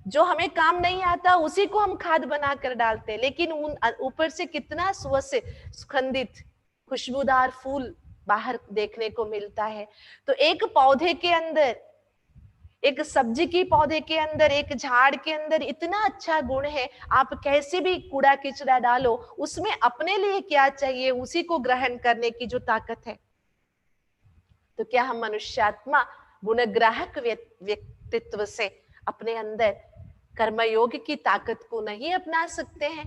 A: जो हमें काम नहीं आता उसी को हम खाद बनाकर डालते हैं, लेकिन उन ऊपर से कितना सुगंधित खुशबूदार फूल बाहर देखने को मिलता है। तो एक पौधे के अंदर, एक सब्जी की पौधे के अंदर, एक झाड़ के अंदर इतना अच्छा गुण है। आप कैसे भी कूड़ा किचड़ा डालो, उसमें अपने लिए क्या चाहिए उसी को ग्रहण करने की जो ताकत है। तो क्या हम मनुष्यात्मा गुणग्राहक व्यक्तित्व से अपने अंदर कर्मयोग की ताकत को नहीं अपना सकते हैं?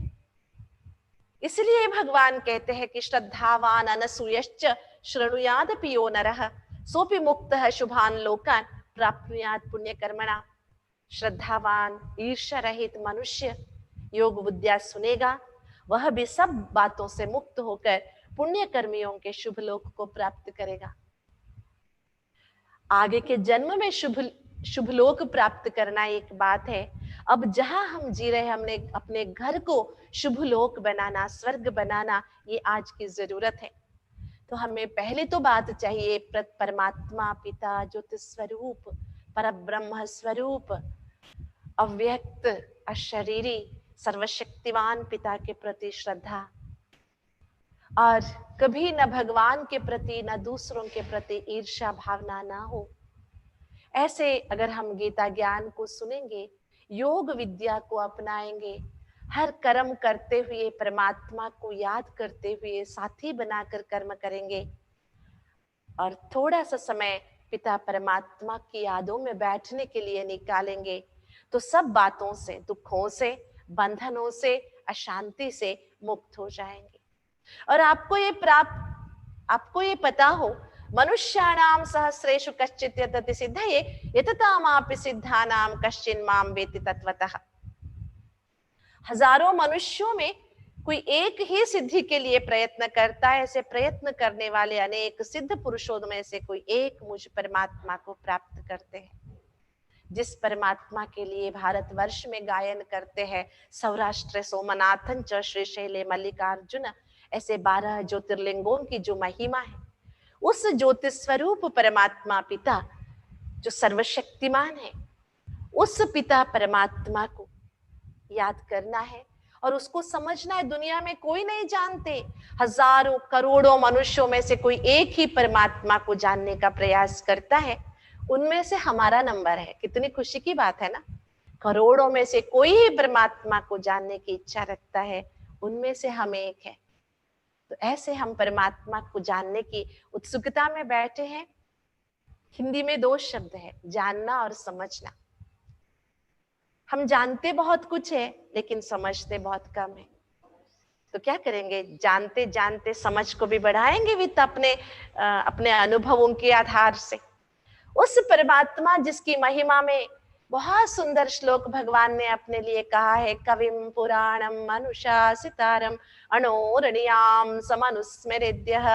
A: इसलिए भगवान कहते हैं कि श्रद्धावान अनसूयश्च शृणुयादपि यो नरः सोपि मुक्तः शुभान लोकान प्राप्नुयात् पुण्य कर्मणा। श्रद्धावान ईर्ष्या रहित मनुष्य योग विद्या सुनेगा, वह भी सब बातों से मुक्त होकर पुण्य कर्मियों के शुभ लोक को प्राप्त करेगा। आगे के जन्म में शुभ लोक प्राप्त करना एक बात है, अब जहां हम जी रहे हमने अपने घर को शुभ लोक बनाना, स्वर्ग बनाना, ये आज की जरूरत है। तो हमें पहले तो बात चाहिए परमात्मा पिता ज्योतिष स्वरूप, परब्रह्म स्वरूप, अव्यक्त अशरीरी सर्वशक्तिमान पिता के प्रति श्रद्धा, और कभी न भगवान के प्रति न दूसरों के प्रति ईर्ष्या भावना ना हो। ऐसे अगर हम गीता ज्ञान को सुनेंगे, योग विद्या को अपनाएंगे, हर कर्म करते हुए परमात्मा को याद करते हुए साथी बनाकर कर्म करेंगे और थोड़ा सा समय पिता परमात्मा की यादों में बैठने के लिए निकालेंगे, तो सब बातों से, दुखों से, बंधनों से, अशांति से मुक्त हो जाएंगे। और आपको ये पता हो, मनुष्याणाम सहस्रेषु कश्चित् यतति सिद्धये यततामापि सिद्धानाम कश्चिन् माम वेति तत्वतः। हजारों मनुष्यों में कोई एक ही सिद्धि के लिए प्रयत्न करता है, ऐसे प्रयत्न करने वाले अनेक सिद्ध पुरुषों में से कोई एक मुझ परमात्मा को प्राप्त करते हैं। जिस परमात्मा के लिए भारतवर्ष में गायन करते हैं, सौराष्ट्र सोमनाथन च श्रीशैले मल्लिकार्जुन, ऐसे 12 ज्योतिर्लिंगों की जो महिमा है, उस ज्योतिष स्वरूप परमात्मा पिता जो सर्वशक्तिमान है, उस पिता परमात्मा को याद करना है और उसको समझना है। दुनिया में कोई नहीं जानते, हजारों करोड़ों मनुष्यों में से कोई एक ही परमात्मा को जानने का प्रयास करता है, उनमें से हमारा नंबर है। कितनी खुशी की बात है ना। करोड़ों में से कोई ही परमात्मा को जानने की इच्छा रखता है, उनमें से हम एक है। तो ऐसे हम परमात्मा को जानने की उत्सुकता में बैठे हैं। हिंदी में 2 शब्द है, जानना और समझना। हम जानते बहुत कुछ है लेकिन समझते बहुत कम है। तो क्या करेंगे, जानते जानते समझ को भी बढ़ाएंगे वित्त अपने अनुभवों के आधार से। उस परमात्मा जिसकी महिमा में बहुत सुंदर श्लोक भगवान ने अपने लिए कहा है, कविम पुराणम मनुषासितारम अणोरणीयाम समनुस्मरेद्यः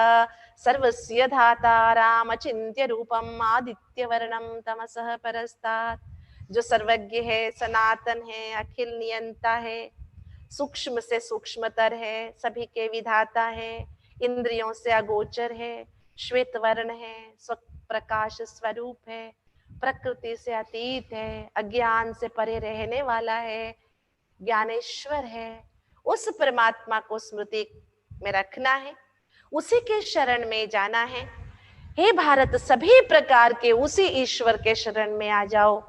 A: सर्वस्य धाताराम अचिन्त्य रूपम आदित्य वर्णम तमसः परस्तात्। जो सर्वज्ञ है, सनातन है, अखिल नियंता है, सूक्ष्म से सूक्ष्मतर है, सभी के विधाता है, इंद्रियों से अगोचर है, श्वेत वर्ण है, प्रकाश स्वरूप है, प्रकृति से अतीत है, अज्ञान से परे रहने वाला है, ज्ञानेश्वर है। उस परमात्मा को स्मृति में रखना है, उसी के शरण में जाना है। हे भारत, सभी प्रकार के उसी ईश्वर के शरण में आ जाओ।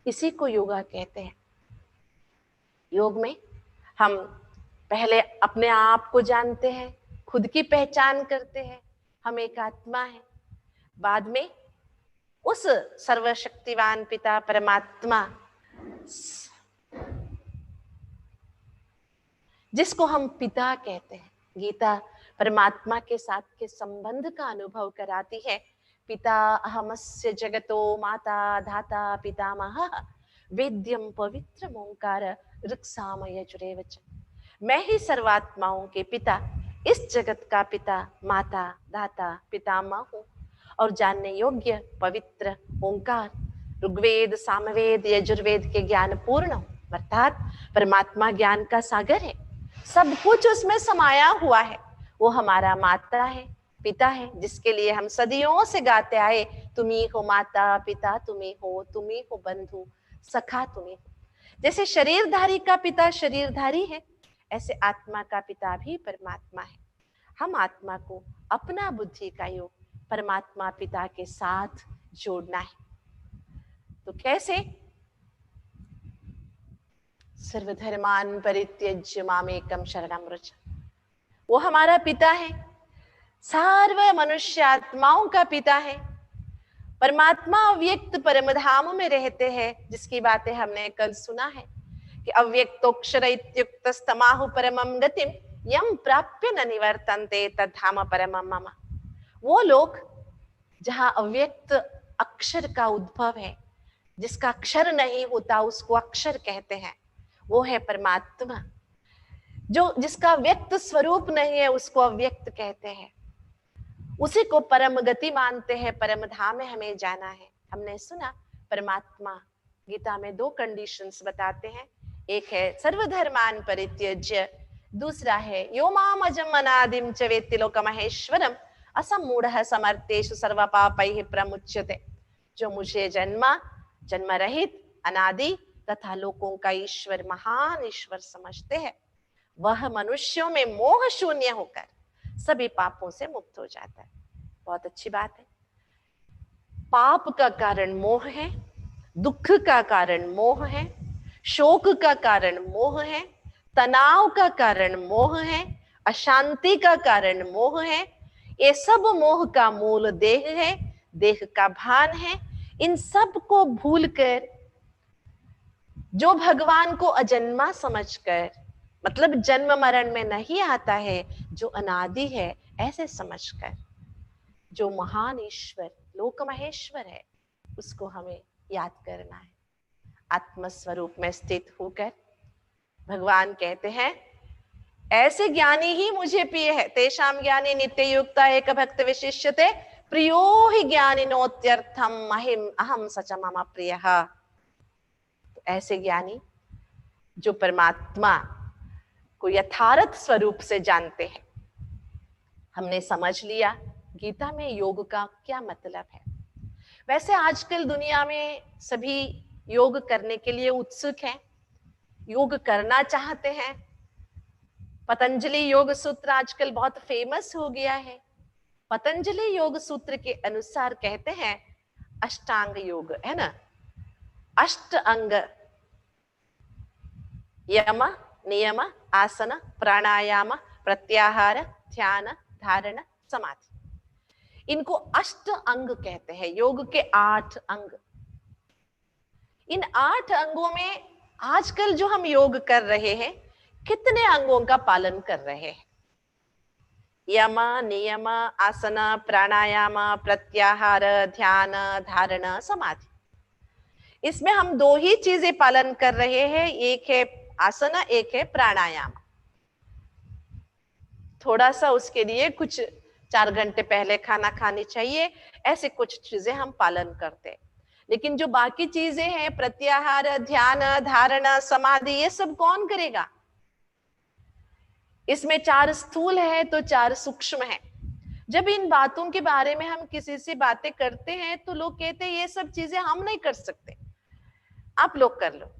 A: इसी को योगा कहते हैं। योग में हम पहले अपने आप को जानते हैं, खुद की पहचान करते हैं, हम एक आत्मा है। बाद में उस सर्वशक्तिवान पिता परमात्मा जिसको हम पिता कहते हैं, गीता परमात्मा के साथ के संबंध का अनुभव कराती है। पिता अहमस्य जगतो माता धाता पितामहः वेद्यम पवित्र ओंकार ऋक्साम यजुरेव च। मैं ही सर्वात्माओं के पिता, इस जगत का पिता, माता धाता पितामह हूँ और जानने योग्य पवित्र ओंकार ऋग्वेद सामवेद यजुर्वेद के ज्ञान पूर्ण हूँ। अर्थात परमात्मा ज्ञान का सागर है, सब कुछ उसमें समाया हुआ है। वो हमारा माता है, पिता है, जिसके लिए हम सदियों से गाते आए, तुम्ही हो माता पिता, तुम्ही हो बंधु सखा, तुम्ही हो। जैसे शरीरधारी का पिता शरीरधारी है, ऐसे आत्मा का पिता भी परमात्मा है। हम आत्मा को अपना बुद्धि का योग परमात्मा पिता के साथ जोड़ना है। तो कैसे? सर्वधर्मान परित्यज्य मामेकम शरणम व्रज। वो हमारा पिता है, सर्व मनुष्य आत्माओं का पिता है। परमात्मा अव्यक्त परम धाम में रहते हैं, जिसकी बातें हमने कल सुना है कि अव्यक्तोक्षर इत्युक्त स्तमाहु परमं गतिम यम प्राप्य न निवर्तन्ते तद्धाम परमं मम। वो लोग जहां अव्यक्त अक्षर का उद्भव है, जिसका अक्षर नहीं होता उसको अक्षर कहते हैं, वो है परमात्मा। जो जिसका व्यक्त स्वरूप नहीं है उसको अव्यक्त कहते हैं। उसी को परम गति मानते हैं, परम धाम में हमें जाना है। हमने सुना परमात्मा गीता में दो कंडीशंस बताते हैं, एक है सर्वधर्मान परित्यज्य, दूसरा है यो माम अजम अनादिम च वेत्ति लोकमहेश्वरम असमूढ़ समर्थेषु सर्व पापैः प्रमुच्यते। जो मुझे जन्म रहित अनादि तथा लोकों का ईश्वर महान ईश्वर समझते हैं, वह मनुष्यों में मोह शून्य होकर सभी पापों से मुक्त हो जाता है। बहुत अच्छी बात है। पाप का कारण मोह है, दुख का कारण मोह है, शोक का कारण मोह है, तनाव का कारण मोह है, अशांति का कारण मोह है। ये सब मोह का मूल देह है, देह का भान है। इन सब को भूलकर जो भगवान को अजन्मा समझकर, मतलब जन्म मरण में नहीं आता है, जो अनादि है ऐसे समझकर, जो महान ईश्वर लोक महेश्वर है, उसको हमें याद करना है। आत्म स्वरूप में स्थित होकर भगवान कहते हैं ऐसे ज्ञानी ही मुझे प्रिय है। तेषाम ज्ञानी नित्य युक्ता एक भक्त विशिष्यते प्रियो ही ज्ञानिनोत्यर्थम महिम अहम सच मम प्रियः। तो ऐसे ज्ञानी जो परमात्मा को यथार्थ स्वरूप से जानते हैं। हमने समझ लिया गीता में योग का क्या मतलब है। वैसे आजकल दुनिया में सभी योग करने के लिए उत्सुक हैं, योग करना चाहते हैं। पतंजलि योग सूत्र आजकल बहुत फेमस हो गया है। पतंजलि योग सूत्र के अनुसार कहते हैं अष्टांग योग है ना, अष्ट अंग, यम नियम आसन प्राणायाम प्रत्याहार ध्यान धारण समाधि, इनको अष्ट अंग कहते हैं। योग के 8 अंग। इन 8 अंगों में आजकल जो हम योग कर रहे हैं, कितने अंगों का पालन कर रहे हैं? यम नियम आसन प्राणायाम प्रत्याहार ध्यान धारण समाधि। इसमें हम 2 ही चीजें पालन कर रहे हैं, एक है आसन, एक है प्राणायाम। थोड़ा सा उसके लिए कुछ 4 घंटे पहले खाना खानी चाहिए, ऐसे कुछ चीजें हम पालन करते हैं। लेकिन जो बाकी चीजें हैं, प्रत्याहार ध्यान धारण समाधि, ये सब कौन करेगा? इसमें 4 स्थूल है तो 4 सूक्ष्म है। जब इन बातों के बारे में हम किसी से बातें करते हैं तो लोग कहते हैं ये सब चीजें हम नहीं कर सकते, आप लोग कर लो।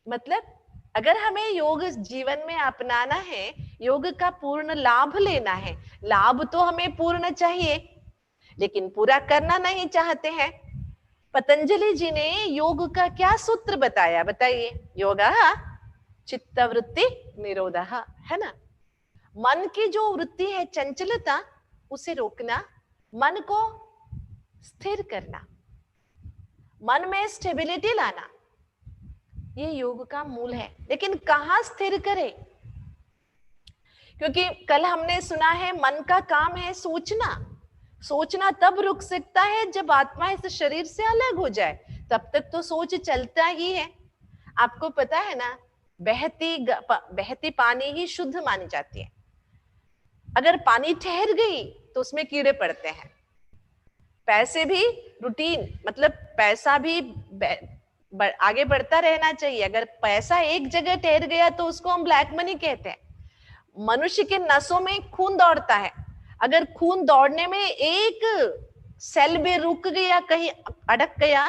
A: मतलब अगर हमें योग जीवन में अपनाना है, योग का पूर्ण लाभ लेना है, लाभ तो हमें पूर्ण चाहिए, लेकिन पूरा करना नहीं चाहते हैं। पतंजलि जी ने योग का क्या सूत्र बताया, बताइए। योगा चित्तवृत्ति निरोधः, है ना। मन की जो वृत्ति है चंचलता, उसे रोकना, मन को स्थिर करना, मन में स्टेबिलिटी लाना, ये योग का मूल है। लेकिन कहाँ स्थिर करे, क्योंकि कल हमने सुना है मन का काम है सोचना। सोचना तब रुक सकता है जब आत्मा इस शरीर से अलग हो जाए, तब तक तो सोच चलता ही है। आपको पता है ना, बहती पानी ही शुद्ध मानी जाती है। अगर पानी ठहर गई तो उसमें कीड़े पड़ते हैं। पैसे भी रूटीन, मतलब पैसा भी आगे बढ़ता रहना चाहिए। अगर पैसा एक जगह ठहर गया तो उसको हम ब्लैक मनी कहते हैं। मनुष्य के नसों में खून दौड़ता है, अगर खून दौड़ने में एक सेल भी रुक गया, कहीं अटक गया,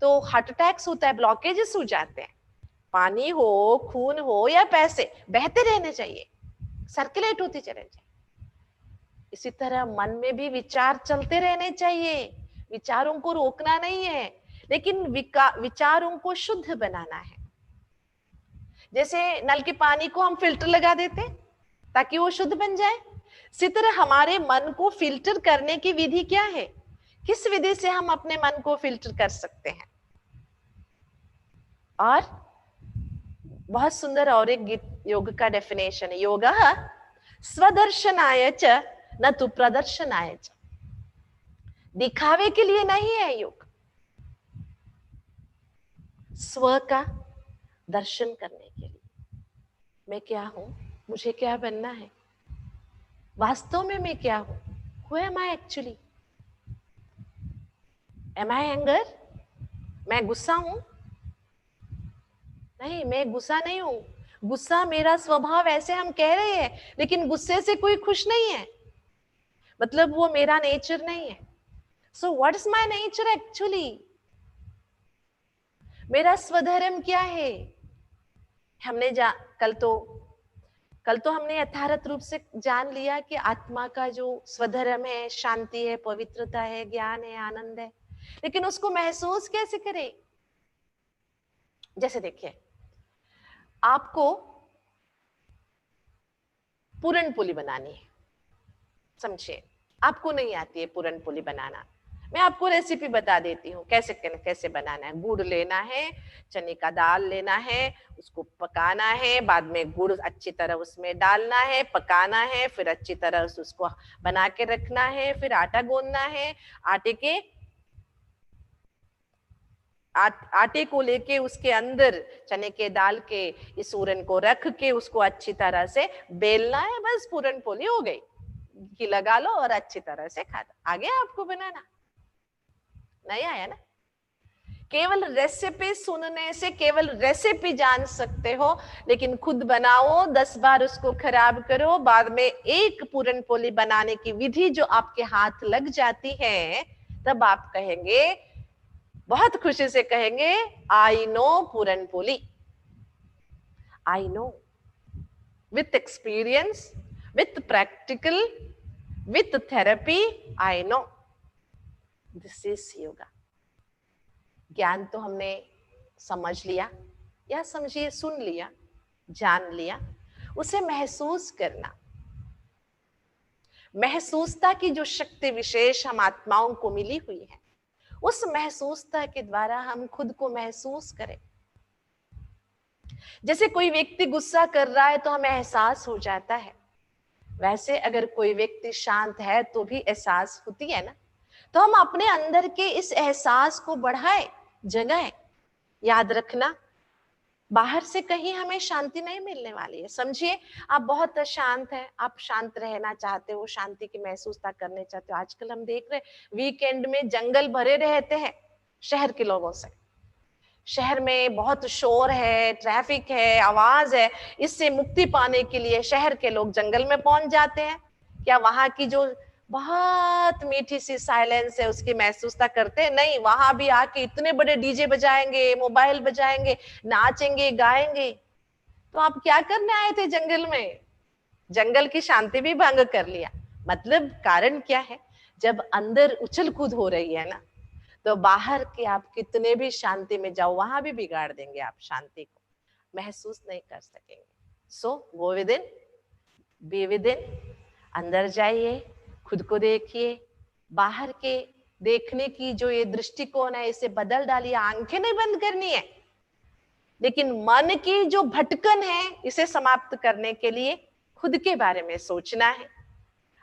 A: तो हार्ट अटैक्स होता है, ब्लॉकेजेस हो जाते हैं। पानी हो, खून हो या पैसे, बहते रहने चाहिए, सर्कुलेट होते चले चाहिए। इसी तरह मन में भी विचार चलते रहने चाहिए, विचारों को रोकना नहीं है, लेकिन विचारों को शुद्ध बनाना है। जैसे नल के पानी को हम फिल्टर लगा देते ताकि वो शुद्ध बन जाए, इसी तरह हमारे मन को फिल्टर करने की विधि क्या है, किस विधि से हम अपने मन को फिल्टर कर सकते हैं। और बहुत सुंदर और एक योग का डेफिनेशन है, योग स्वदर्शनाय च न तो प्रदर्शनाय च। दिखावे के लिए नहीं है योग, स्व का दर्शन करने के लिए। मैं क्या हूं, मुझे क्या बनना है, वास्तव में मैं क्या हूं, who am I actually. Am I anger, मैं गुस्सा हूं? नहीं, मैं गुस्सा नहीं हूं। गुस्सा मेरा स्वभाव, ऐसे हम कह रहे हैं, लेकिन गुस्से से कोई खुश नहीं है, मतलब वो मेरा नेचर नहीं है। So what is my nature actually, मेरा स्वधर्म क्या है। हमने कल तो हमने यथार्थ रूप से जान लिया कि आत्मा का जो स्वधर्म है शांति है, पवित्रता है, ज्ञान है, आनंद है। लेकिन उसको महसूस कैसे करें। जैसे देखिए, आपको पूरन पोली बनानी है, समझिए, आपको नहीं आती है पूरन पोली बनाना, मैं आपको रेसिपी बता देती हूँ कैसे कैसे बनाना है। गुड़ लेना है, चने का दाल लेना है, उसको पकाना है, बाद में गुड़ अच्छी तरह उसमें डालना है, पकाना है, फिर अच्छी तरह उसको बना के रखना है, फिर आटा गूंदना है, आटे को लेके उसके अंदर चने के दाल के इस पूरन को रख के उसको अच्छी तरह से बेलना है, बस पूरन पोली हो गई। घी लगा लो और अच्छी तरह से खा दो। आ गया आपको बनाना? नहीं आया ना? केवल रेसिपी सुनने से केवल रेसिपी जान सकते हो, लेकिन खुद बनाओ, 10 बार उसको खराब करो, बाद में एक पूरन पोली बनाने की विधि जो आपके हाथ लग जाती है, तब आप कहेंगे, बहुत खुशी से कहेंगे, I know puran poli. I know, with experience, with practical, with therapy, I know this is yoga. ज्ञान तो हमने समझ लिया, या समझिए सुन लिया, जान लिया, उसे महसूस करना। महसूसता की जो शक्ति विशेष हम आत्माओं को मिली हुई है, उस महसूसता के द्वारा हम खुद को महसूस करें। जैसे कोई व्यक्ति गुस्सा कर रहा है तो हमें एहसास हो जाता है, वैसे अगर कोई व्यक्ति शांत है तो भी एहसास होती है ना। तो हम अपने अंदर के इस एहसास को बढ़ाएं, जगाएं। याद रखना, बाहर से कहीं हमें शांति नहीं मिलने वाली है। समझिए, आप बहुत अशांत हैं, आप शांत रहना चाहते हो, शांति की महसूसता करने चाहते हो। आजकल हम देख रहे हैं वीकेंड में जंगल भरे रहते हैं शहर के लोगों से। शहर में बहुत शोर है, ट्रैफिक है, आवाज है, इससे मुक्ति पाने के लिए शहर के लोग जंगल में पहुंच जाते हैं। क्या वहां की जो बहुत मीठी सी साइलेंस है उसकी महसूसता करते हैं? नहीं, वहां भी आके इतने बड़े डीजे बजाएंगे, मोबाइल बजाएंगे, नाचेंगे, गाएंगे। तो आप क्या करने आए थे जंगल में? जंगल की शांति भी भंग कर लिया। मतलब कारण क्या है? जब अंदर उछल कूद हो रही है ना, तो बाहर के आप कितने भी शांति में जाओ, वहां भी बिगाड़ देंगे आप शांति को। महसूस नहीं कर सकेंगे। So go within, be within, अंदर जाइए, खुद को देखिए, बाहर के देखने की जो ये दृष्टिकोण है इसे बदल डालिए। आंखें नहीं बंद करनी है, लेकिन मन की जो भटकन है इसे समाप्त करने के लिए खुद के बारे में सोचना है,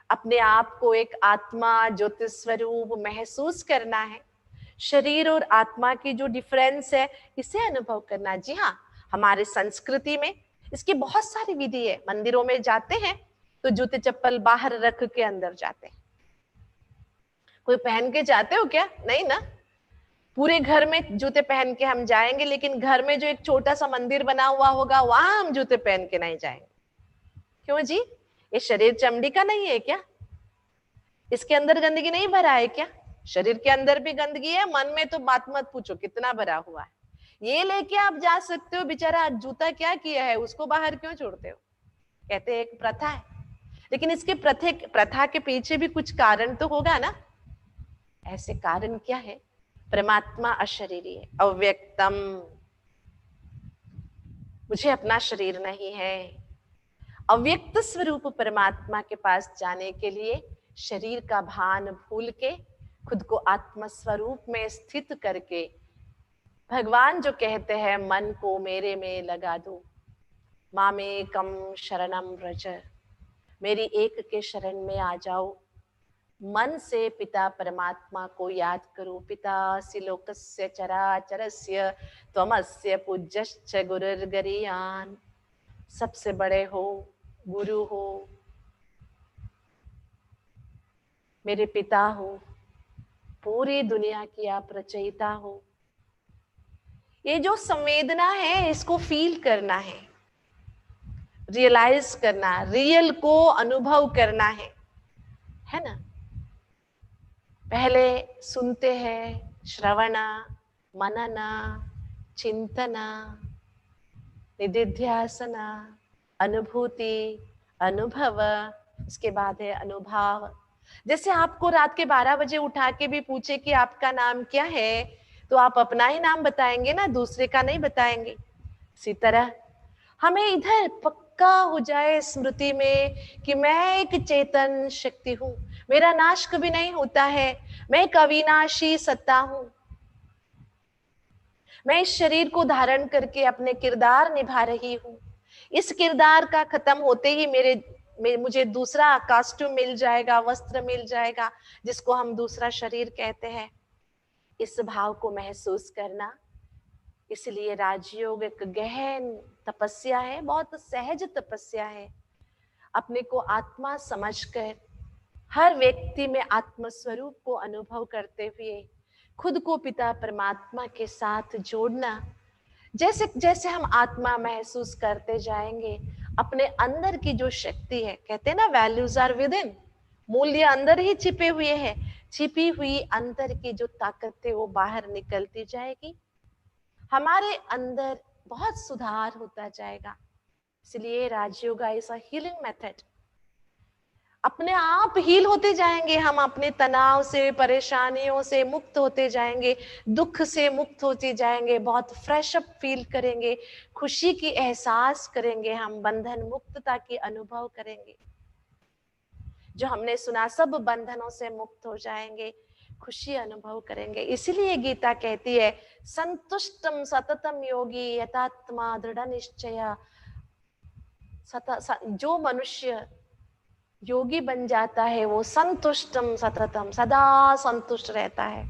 A: अपने आप को एक आत्मा ज्योतिष स्वरूप महसूस करना है, शरीर और आत्मा की जो डिफरेंस है इसे अनुभव करना। जी हाँ, हमारे संस्कृति में इसकी बहुत सारी विधि है। मंदिरों में जाते हैं तो जूते चप्पल बाहर रख के अंदर जाते हैं। कोई पहन के जाते हो क्या? नहीं ना। पूरे घर में जूते पहन के हम जाएंगे, लेकिन घर में जो एक छोटा सा मंदिर बना हुआ होगा वहां हम जूते पहन के नहीं जाएंगे। क्यों जी? ये शरीर चमड़ी का नहीं है क्या? इसके अंदर गंदगी नहीं भरा है क्या? शरीर के अंदर भी गंदगी है, मन में तो बात मत पूछो कितना भरा हुआ है। ये लेके आप जा सकते हो, बेचारा जूता क्या किया है उसको बाहर क्यों छोड़ते हो? कहते हैं एक प्रथा है, लेकिन इसके प्रथा के पीछे भी कुछ कारण तो होगा ना। ऐसे कारण क्या है? परमात्मा अशरीरी है, अव्यक्तम। मुझे अपना शरीर नहीं है। अव्यक्त स्वरूप परमात्मा के पास जाने के लिए शरीर का भान भूल के खुद को आत्म स्वरूप में स्थित करके भगवान जो कहते हैं मन को मेरे में लगा दो, मामेकम शरणम व्रज, मेरी एक के शरण में आ जाओ। मन से पिता परमात्मा को याद करो। पिता लोकस्य चराचरस्य त्वमस्य पूज्यश्च गुरुर्गरीयान। सबसे बड़े हो, गुरु हो, मेरे पिता हो, पूरी दुनिया की आप रचयिता हो। ये जो संवेदना है इसको फील करना है, रियलाइज करना, रियल को अनुभव करना है ना। पहले सुनते हैं, श्रवणा, मनना, चिंतना, निधिध्यासना, अनुभूति, अनुभव, उसके बाद है अनुभव। जैसे आपको रात के 12 बजे उठा के भी पूछे कि आपका नाम क्या है, तो आप अपना ही नाम बताएंगे ना, दूसरे का नहीं बताएंगे। इसी तरह हमें इधर पक्का हो जाए स्मृति में कि मैं एक चेतन शक्ति हूं, मेरा नाश कभी नहीं होता है, मैं एक अविनाशी सत्ता हूं। मैं इस शरीर को धारण करके अपने किरदार निभा रही हूं। इस किरदार का खत्म होते ही मुझे दूसरा कॉस्ट्यूम मिल जाएगा, वस्त्र मिल जाएगा, जिसको हम दूसरा शरीर कहते हैं। इस भाव को महसूस करना, इसलिए राजयोग एक गहन तपस्या है, बहुत सहज तपस्या है। अपने को आत्मा समझकर हर व्यक्ति में आत्म स्वरूप को अनुभव करते हुए खुद को पिता परमात्मा के साथ जोड़ना। जैसे जैसे हम आत्मा महसूस करते जाएंगे, अपने अंदर की जो शक्ति है, कहते हैं ना वैल्यूज आर विद इन, मूल्य अंदर ही छिपे हुए हैं। छिपी हुई अंदर की जो ताकत है वो बाहर निकलती जाएगी, हमारे अंदर बहुत सुधार होता जाएगा। इसलिए Rajyoga is a healing method. अपने आप हील होते जाएंगे हम, अपने तनाव से, परेशानियों से मुक्त होते जाएंगे, दुख से मुक्त होते जाएंगे, बहुत फ्रेश अप फील करेंगे, खुशी की एहसास करेंगे, हम बंधन मुक्तता की अनुभव करेंगे। जो हमने सुना, सब बंधनों से मुक्त हो जाएंगे, खुशी अनुभव करेंगे। इसीलिए गीता कहती है संतुष्टम सततम योगी यथात्मा दृढ़ निश्चय। जो मनुष्य योगी बन जाता है वो संतुष्टम सततम, सदा संतुष्ट रहता है।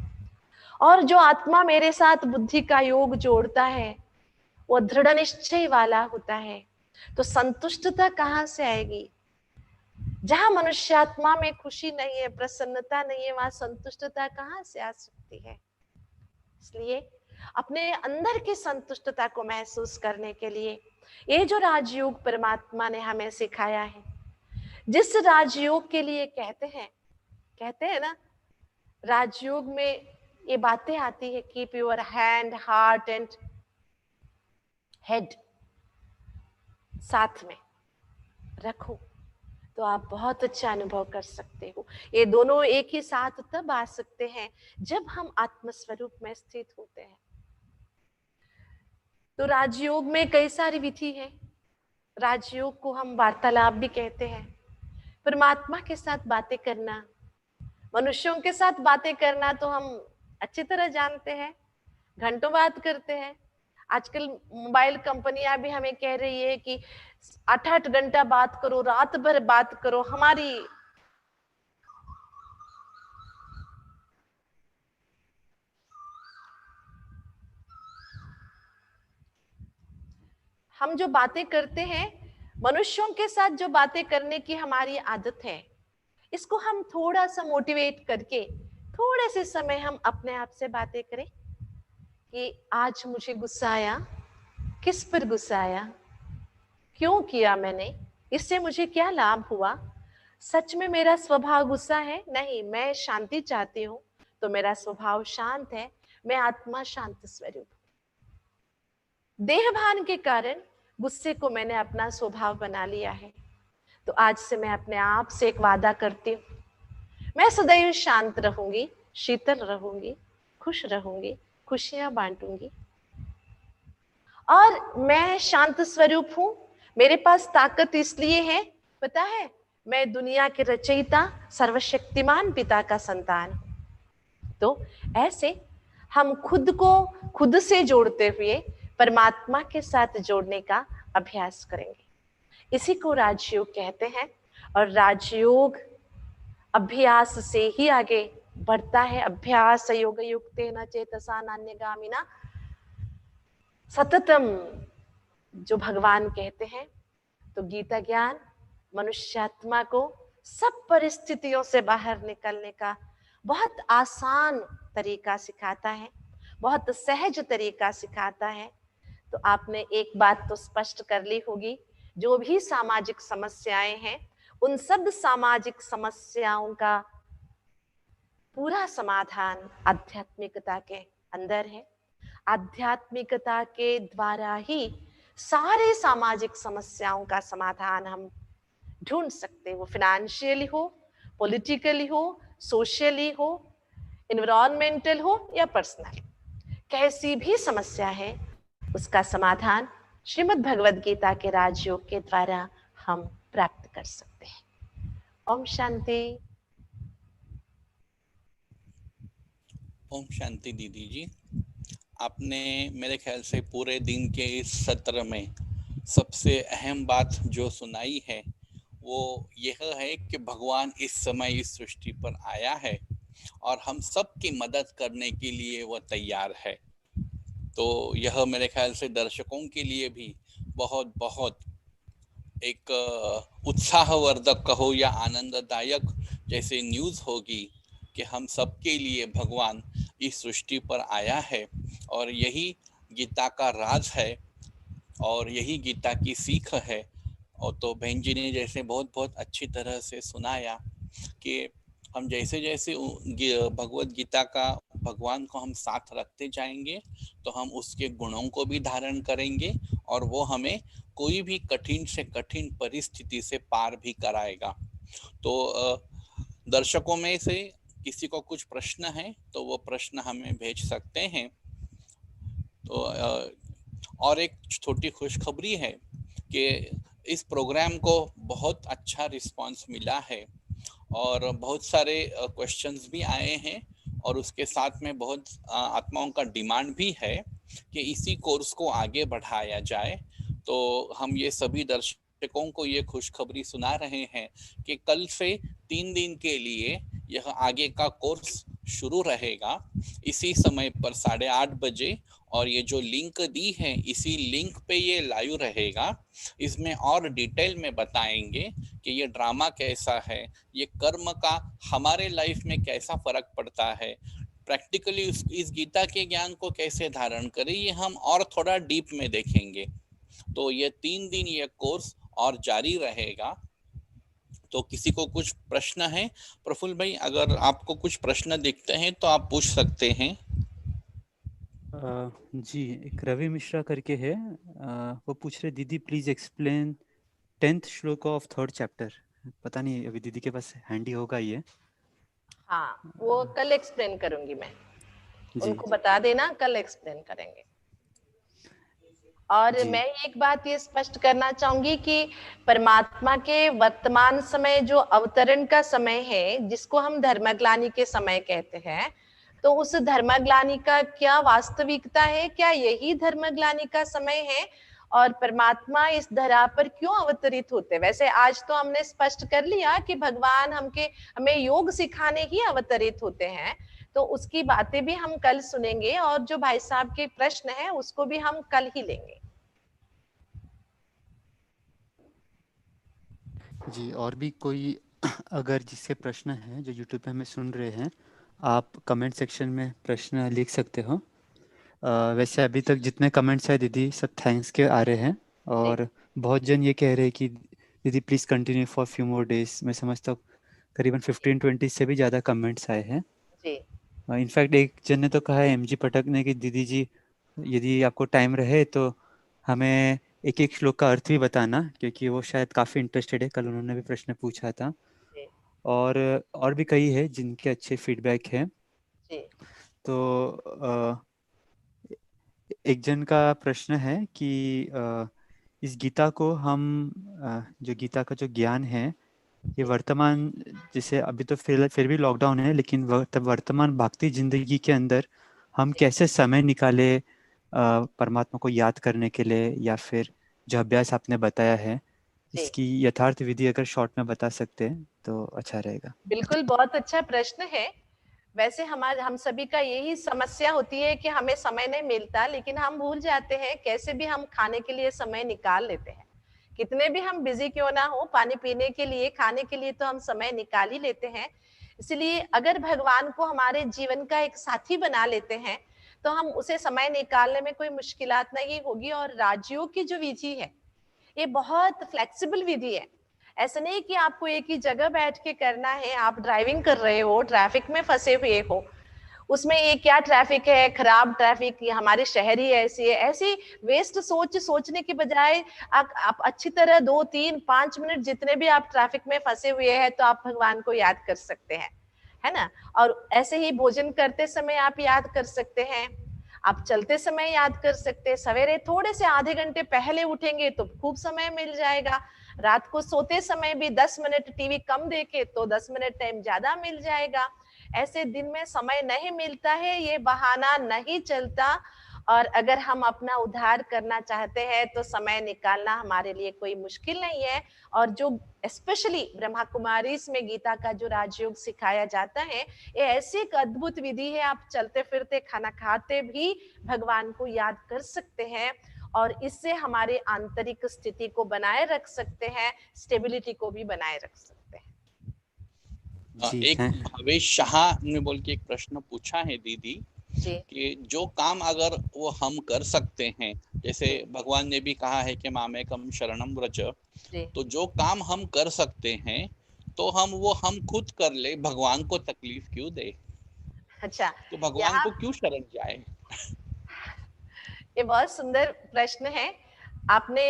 A: और जो आत्मा मेरे साथ बुद्धि का योग जोड़ता है वो दृढ़ निश्चय वाला होता है। तो संतुष्टता कहाँ से आएगी? जहां मनुष्यात्मा में खुशी नहीं है, प्रसन्नता नहीं है, वहां संतुष्टता कहाँ से आ सकती है? इसलिए अपने अंदर की संतुष्टता को महसूस करने के लिए ये जो राजयोग परमात्मा ने हमें सिखाया है, जिस राजयोग के लिए कहते हैं ना, राजयोग में ये बातें आती है, keep your hand, heart and head साथ में रखो तो आप बहुत अच्छा अनुभव कर सकते हो। ये दोनों एक ही साथ तब आ सकते हैं जब हम आत्मस्वरूप में स्थित होते हैं। तो राजयोग में कई सारी विधि है। राजयोग को हम वार्तालाप भी कहते हैं। परमात्मा के साथ बातें करना, मनुष्यों के साथ बातें करना तो हम अच्छी तरह जानते हैं, घंटों बात करते हैं। आजकल मोबाइल कंपनियां भी हमें कह रही है कि 8-8 घंटा बात करो, रात भर बात करो। हम जो बातें करते हैं, मनुष्यों के साथ जो बातें करने की हमारी आदत है, इसको हम थोड़ा सा मोटिवेट करके थोड़े से समय हम अपने आप से बातें करें कि आज मुझे गुस्सा आया, किस पर गुस्सा आया, क्यों किया मैंने, इससे मुझे क्या लाभ हुआ। सच में मेरा स्वभाव गुस्सा है? नहीं, मैं शांति चाहती हूँ, तो मेरा स्वभाव शांत है। मैं आत्मा शांत स्वरूप। देहभान के कारण गुस्से को मैंने अपना स्वभाव बना लिया है। तो आज से मैं अपने आप से एक वादा करती हूँ, मैं सदैव शांत रहूंगी, शीतल रहूंगी, खुश रहूंगी, खुशियां बांटूंगी। और मैं शांत स्वरूप हूं। मेरे पास ताकत इसलिए है, पता है, मैं दुनिया के रचयिता सर्वशक्तिमान पिता का संतान हूं। तो ऐसे हम खुद को खुद से जोड़ते हुए परमात्मा के साथ जोड़ने का अभ्यास करेंगे। इसी को राजयोग कहते हैं। और राजयोग अभ्यास से ही आगे बढ़ता है। अभ्यास योग युक्तेन चेतसा नान्यगामिना सततम, जो भगवान कहते हैं। तो गीता ज्ञान मनुष्यात्मा को सब परिस्थितियों से बाहर निकलने का बहुत आसान तरीका सिखाता है, बहुत सहज तरीका सिखाता है। तो आपने एक बात तो स्पष्ट कर ली होगी, जो भी सामाजिक समस्याएं हैं, उन सब सामाजिक समस्याओं का पूरा समाधान आध्यात्मिकता के अंदर है। आध्यात्मिकता के द्वारा ही सारे सामाजिक समस्याओं का समाधान हम ढूंढ सकते हैं। वो फिनेंशियली हो, पॉलिटिकली हो, सोशली हो, एनवायरमेंटल हो या पर्सनल, कैसी भी समस्या है, उसका समाधान श्रीमद् भगवद गीता के राजयोग के द्वारा हम प्राप्त कर सकते हैं। ओम शांति।
B: ओम शांति दीदी जी। आपने मेरे ख्याल से पूरे दिन के इस सत्र में सबसे अहम बात जो सुनाई है वो यह है कि भगवान इस समय इस सृष्टि पर आया है और हम सबकी मदद करने के लिए वह तैयार है। तो यह मेरे ख्याल से दर्शकों के लिए भी बहुत बहुत एक उत्साहवर्धक कहो या आनंददायक जैसे न्यूज़ होगी कि हम सबके लिए भगवान इस सृष्टि पर आया है और यही गीता का राज है और यही गीता की सीख है। और तो बहन जी ने जैसे बहुत बहुत अच्छी तरह से सुनाया कि हम जैसे जैसे भगवत गीता का भगवान को हम साथ रखते जाएंगे तो हम उसके गुणों को भी धारण करेंगे और वो हमें कोई भी कठिन से कठिन परिस्थिति से पार भी कराएगा। तो दर्शकों में से किसी को कुछ प्रश्न है तो वो प्रश्न हमें भेज सकते हैं। तो और एक छोटी खुशखबरी है कि इस प्रोग्राम को बहुत अच्छा रिस्पांस मिला है और बहुत सारे क्वेश्चंस भी आए हैं और उसके साथ में बहुत आत्माओं का डिमांड भी है कि इसी कोर्स को आगे बढ़ाया जाए। तो हम ये सभी दर्शकों को ये खुशखबरी सुना रहे हैं कि कल से 3 दिन के लिए यह आगे का कोर्स शुरू रहेगा इसी समय पर 8:30 बजे। और ये जो लिंक दी है इसी लिंक पे ये लाइव रहेगा। इसमें और डिटेल में बताएंगे कि ये ड्रामा कैसा है, ये कर्म का हमारे लाइफ में कैसा फर्क पड़ता है, प्रैक्टिकली इस गीता के ज्ञान को कैसे धारण करें, ये हम और थोड़ा डीप में देखेंगे। तो ये 3 दिन ये कोर्स और जारी रहेगा। तो किसी को कुछ प्रश्न है? प्रफुल्ल भाई, अगर आपको कुछ प्रश्न दिखते हैं तो आप पूछ सकते हैं।
C: जी, एक रवि मिश्रा करके है। वो पूछ रहे, दीदी प्लीज एक्सप्लेन 10th श्लोक ऑफ 3rd चैप्टर। पता नहीं अभी दीदी के पास हैंडी होगा ये।
A: हाँ, वो कल एक्सप्लेन करूंगी मैं।
C: जी
A: उनको बता देना, कल एक्सप्लेन करेंगे। और
C: जी।
A: मैं एक बात ये स्पष्ट करना चाहूंगी कि परमात्मा के वर्तमान समय जो अवतरण का समय है, जिसको हम धर्मग्लानि के समय कहते हैं, तो उस धर्मग्लानि का क्या वास्तविकता है? क्या यही धर्मग्लानि का समय है? और परमात्मा इस धरा पर क्यों अवतरित होते हैं? वैसे आज तो हमने स्पष्ट कर लिया कि भगवान हमें योग सिखाने ही अवतरित होते हैं, तो उसकी बातें भी हम कल सुनेंगे, और जो भाई साहब के प्रश्न है उसको भी हम कल ही लेंगे।
C: जी, और भी कोई अगर जिसके प्रश्न हैं जो यूट्यूब पे हमें सुन रहे हैं, आप कमेंट सेक्शन में प्रश्न लिख सकते हो। वैसे अभी तक जितने कमेंट्स हैं दीदी, सब थैंक्स के आ रहे हैं,
A: जी
C: और बहुत जन ये कह रहे हैं कि दीदी please continue for few more days. मैं समझता हूँ करीबन 15-20 से भी ज़्यादा कमेंट्स आए हैं।
A: जी
C: इनफैक्ट एक जन ने तो कहा है, एमजी पटक ने, कि दीदी जी यदि आपको टाइम रहे तो हमें एक एक श्लोक का अर्थ भी बताना, क्योंकि वो शायद काफ़ी इंटरेस्टेड है। कल उन्होंने भी प्रश्न पूछा था।
A: जी
C: और भी कई है जिनके अच्छे फीडबैक हैं।
A: जी
C: तो एक जन का प्रश्न है कि इस गीता को हम जो गीता का जो ज्ञान है, ये वर्तमान, जैसे अभी तो फिर भी लॉकडाउन है, लेकिन वर्तमान भागती जिंदगी के अंदर हम
A: जी
C: कैसे समय निकाले परमात्मा को याद करने के लिए, या फिर जो अभ्यास आपने बताया है,
A: जी
C: इसकी यथार्थ विधि अगर शॉर्ट में बता सकते हैं तो अच्छा रहेगा।
A: बिल्कुल, बहुत अच्छा प्रश्न है। वैसे हम सभी का यही समस्या होती है कि हमें समय नहीं मिलता, लेकिन हम भूल जाते हैं कैसे भी हम खाने के लिए समय निकाल लेते हैं। कितने भी हम बिजी क्यों ना हो, पानी पीने के लिए, खाने के लिए तो हम समय निकाल ही लेते हैं। इसलिए अगर भगवान को हमारे जीवन का एक साथी बना लेते हैं, तो हम उसे समय निकालने में कोई मुश्किलात नहीं होगी। और राजयोग की जो विधि है, ये बहुत फ्लेक्सिबल विधि है। ऐसा नहीं कि आपको एक ही जगह बैठ के करना है। आप ड्राइविंग कर रहे हो, ट्रैफिक में फंसे हुए हो, उसमें ये क्या ट्रैफिक है, खराब ट्रैफिक, ये हमारे शहर ही ऐसी है, ऐसी वेस्ट सोचने के बजाय आप अच्छी तरह 2, 3, 5 मिनट जितने भी आप ट्रैफिक में फंसे हुए हैं, तो आप भगवान को याद कर सकते हैं, है ना। और ऐसे ही भोजन करते समय आप याद कर सकते हैं, आप चलते समय याद कर सकते हैं, सवेरे थोड़े से आधे घंटे पहले उठेंगे तो खूब समय मिल जाएगा, रात को सोते समय भी 10 मिनट टीवी कम देखे तो 10 मिनट टाइम ज्यादा मिल जाएगा। ऐसे दिन में समय नहीं मिलता है, ये बहाना नहीं चलता। और अगर हम अपना उद्धार करना चाहते हैं तो समय निकालना हमारे लिए कोई मुश्किल नहीं है। और जो स्पेशली ब्रह्मा कुमारी में गीता का जो राजयोग सिखाया जाता है, ये ऐसी एक अद्भुत विधि है, आप चलते फिरते खाना खाते भी भगवान को याद कर सकते हैं, और इससे हमारे आंतरिक स्थिति को बनाए रख सकते हैं, स्टेबिलिटी को भी बनाए रख सकते हैं।
C: जी,
B: एक भावेश शाह ने बोल के एक प्रश्न पूछा है दीदी
A: जी
B: कि जो काम अगर वो हम कर सकते हैं, जैसे
A: जी
B: भगवान ने भी कहा है कि मामेकम शरणम व्रज,
A: जी
B: तो जो काम हम कर सकते हैं तो हम खुद कर ले, भगवान को तकलीफ क्यों दे?
A: अच्छा,
B: तो भगवान
A: यहाँ
B: को क्यों शरण जाए?
A: ये बहुत सुंदर प्रश्न है आपने।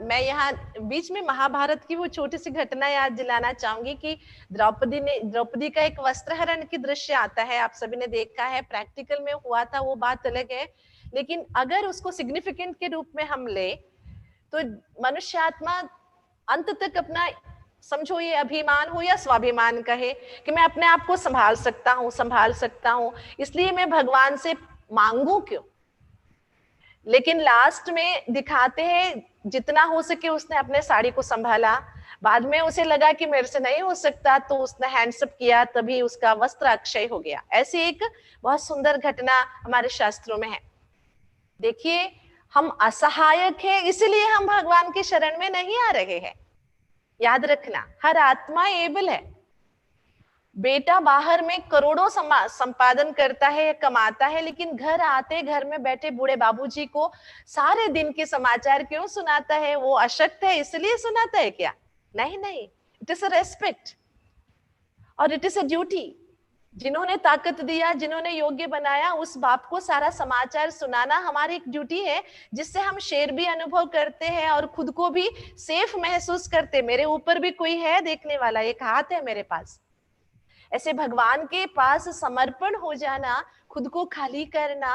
A: मैं यहाँ बीच में महाभारत की वो छोटी सी घटना याद दिलाना चाहूंगी कि द्रौपदी का एक वस्त्रहरण की दृश्य आता है, आप सभी ने देखा है, प्रैक्टिकल में हुआ था, वो बात अलग है। लेकिन अगर उसको सिग्निफिकेंट के रूप में हम ले, तो मनुष्यात्मा अंत तक अपना, समझो ये अभिमान हो या स्वाभिमान कहे, कि मैं अपने आप को संभाल सकता हूँ, इसलिए मैं भगवान से मांगू क्यों। लेकिन लास्ट में दिखाते हैं जितना हो सके उसने अपने साड़ी को संभाला, बाद में उसे लगा कि मेरे से नहीं हो सकता, तो उसने हैंड्सअप किया, तभी उसका वस्त्र अक्षय हो गया। ऐसी एक बहुत सुंदर घटना हमारे शास्त्रों में है। देखिए, हम असहायक हैं, इसलिए हम भगवान के शरण में नहीं आ रहे हैं। याद रखना, हर आत्मा एबल है। बेटा बाहर में करोड़ों संपादन करता है, कमाता है, लेकिन घर आते घर में बैठे बूढ़े बाबूजी को सारे दिन के समाचार क्यों सुनाता है? वो अशक्त है इसलिए सुनाता है क्या? नहीं नहीं, इट इज अ रेस्पेक्ट और इट इज अ ड्यूटी। जिन्होंने ताकत दिया, जिन्होंने योग्य बनाया, उस बाप को सारा समाचार सुनाना हमारी एक ड्यूटी है, जिससे हम शेर भी अनुभव करते हैं और खुद को भी सेफ महसूस करते। मेरे ऊपर भी कोई है देखने वाला, एक हाथ है मेरे पास। ऐसे भगवान के पास समर्पण हो जाना, खुद को खाली करना,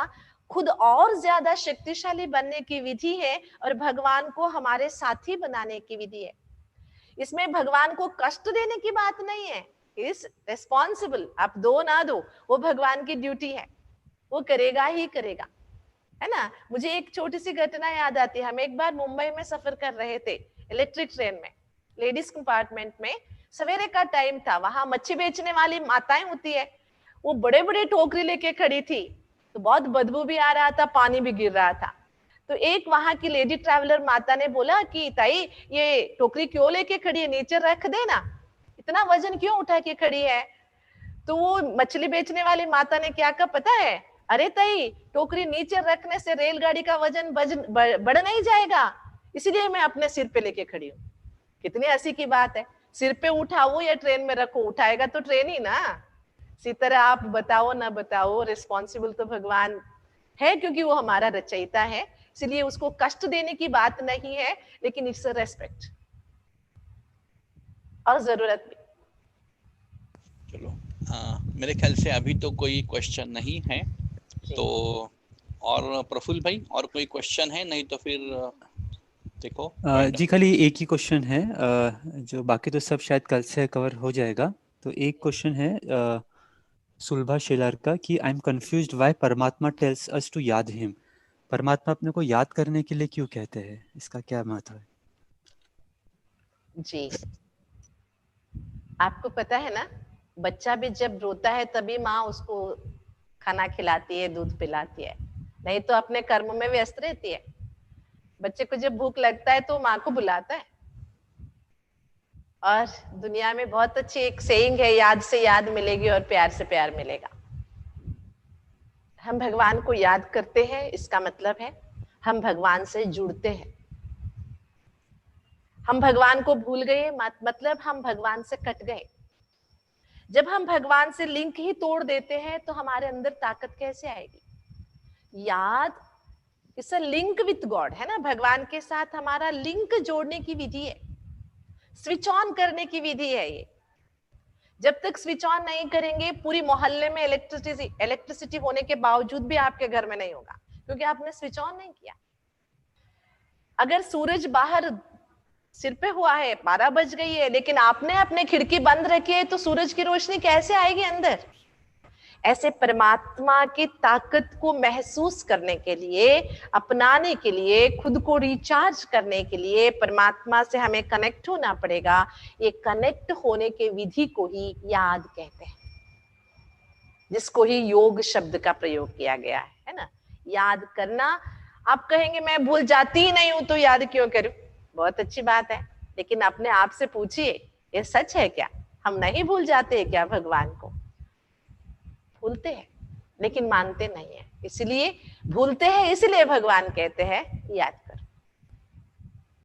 A: खुद और ज्यादा शक्तिशाली बनने की विधि है और भगवान को हमारे साथी बनाने की विधि है। इसमें भगवान को कष्ट देने की बात नहीं है। इज रेस्पॉन्सिबल, आप दो ना दो, वो भगवान की ड्यूटी है, वो करेगा ही करेगा, है ना। मुझे एक छोटी सी घटना याद आती है। हम एक बार मुंबई में सफर कर रहे थे इलेक्ट्रिक ट्रेन में, लेडीज कंपार्टमेंट में। सवेरे का टाइम था, वहां मच्छी बेचने वाली माताएं होती है, वो बड़े बड़े टोकरी लेके खड़ी थी, तो बहुत बदबू भी आ रहा था, पानी भी गिर रहा था। तो एक वहां की लेडी ट्रैवलर माता ने बोला कि ताई ये टोकरी क्यों लेके खड़ी है, नीचे रख देना, इतना वजन क्यों उठा के खड़ी है। तो वो मछली बेचने वाली माता ने क्या कहा पता है, अरे ताई टोकरी नीचे रखने से रेलगाड़ी का वजन बढ़ नहीं जाएगा, इसीलिए मैं अपने सिर पे लेके खड़ी हूँ। कितनी हंसी की बात है, सिर पे उठाओ या ट्रेन में रखो, उठाएगा तो ट्रेन ही ना। इसी तरह आप बताओ ना बताओ, रिस्पॉन्सिबल तो भगवान है, क्योंकि वो हमारा रचयिता है, इसलिए उसको कष्ट देने की बात नहीं है, लेकिन इट्स रेस्पेक्ट और जरूरत भी।
B: चलो, मेरे ख्याल से अभी तो कोई क्वेश्चन नहीं है, तो और प्रफुल्ल भाई और कोई क्वेश्चन है? नहीं तो फिर देखो
C: जी खाली एक ही क्वेश्चन है, जो बाकी तो सब शायद कल से कवर हो जाएगा। तो एक क्वेश्चन है सुलभा शेलार का कि आई एम कंफ्यूज्ड व्हाई परमात्मा टेल्स अस टू याद हिम। परमात्मा अपने को याद करने के लिए क्यों कहते हैं, इसका क्या महत्व है?
A: जी, आपको पता है ना, बच्चा भी जब रोता है तभी माँ उसको खाना खिलाती है, दूध पिलाती है, नहीं तो अपने कर्म में व्यस्त रहती है। बच्चे को जब भूख लगता है तो माँ को बुलाता है। और दुनिया में बहुत अच्छी एक सेइंग है, याद से याद मिलेगी और प्यार से प्यार मिलेगा। हम भगवान को याद करते हैं, इसका मतलब है हम भगवान से जुड़ते हैं। हम भगवान को भूल गए मतलब हम भगवान से कट गए। जब हम भगवान से लिंक ही तोड़ देते हैं तो हमारे अंदर ताकत कैसे आएगी? याद इस लिंक विथ गॉड है ना, भगवान के साथ हमारा लिंक जोड़ने की विधि है, स्विच ऑन करने की विधि है ये। जब तक स्विच ऑन नहीं करेंगे, पूरी मोहल्ले में इलेक्ट्रिसिटी होने के बावजूद भी आपके घर में नहीं होगा, क्योंकि आपने स्विच ऑन नहीं किया। अगर सूरज बाहर सिर पे हुआ है, 12 बज गई है, लेकिन आपने अपने खिड़की बंद रखी है, तो सूरज की रोशनी कैसे आएगी अंदर? ऐसे परमात्मा की ताकत को महसूस करने के लिए, अपनाने के लिए, खुद को रिचार्ज करने के लिए परमात्मा से हमें कनेक्ट होना पड़ेगा। ये कनेक्ट होने के विधि को ही याद कहते हैं, जिसको ही योग शब्द का प्रयोग किया गया है ना। याद करना, आप कहेंगे मैं भूल जाती ही नहीं हूं तो याद क्यों करूं? बहुत अच्छी बात है, लेकिन अपने आप से पूछिए, ये सच है क्या? हम नहीं भूल जाते हैं क्या भगवान को? भूलते हैं, लेकिन मानते नहीं है, इसलिए भूलते हैं, इसलिए भगवान कहते हैं याद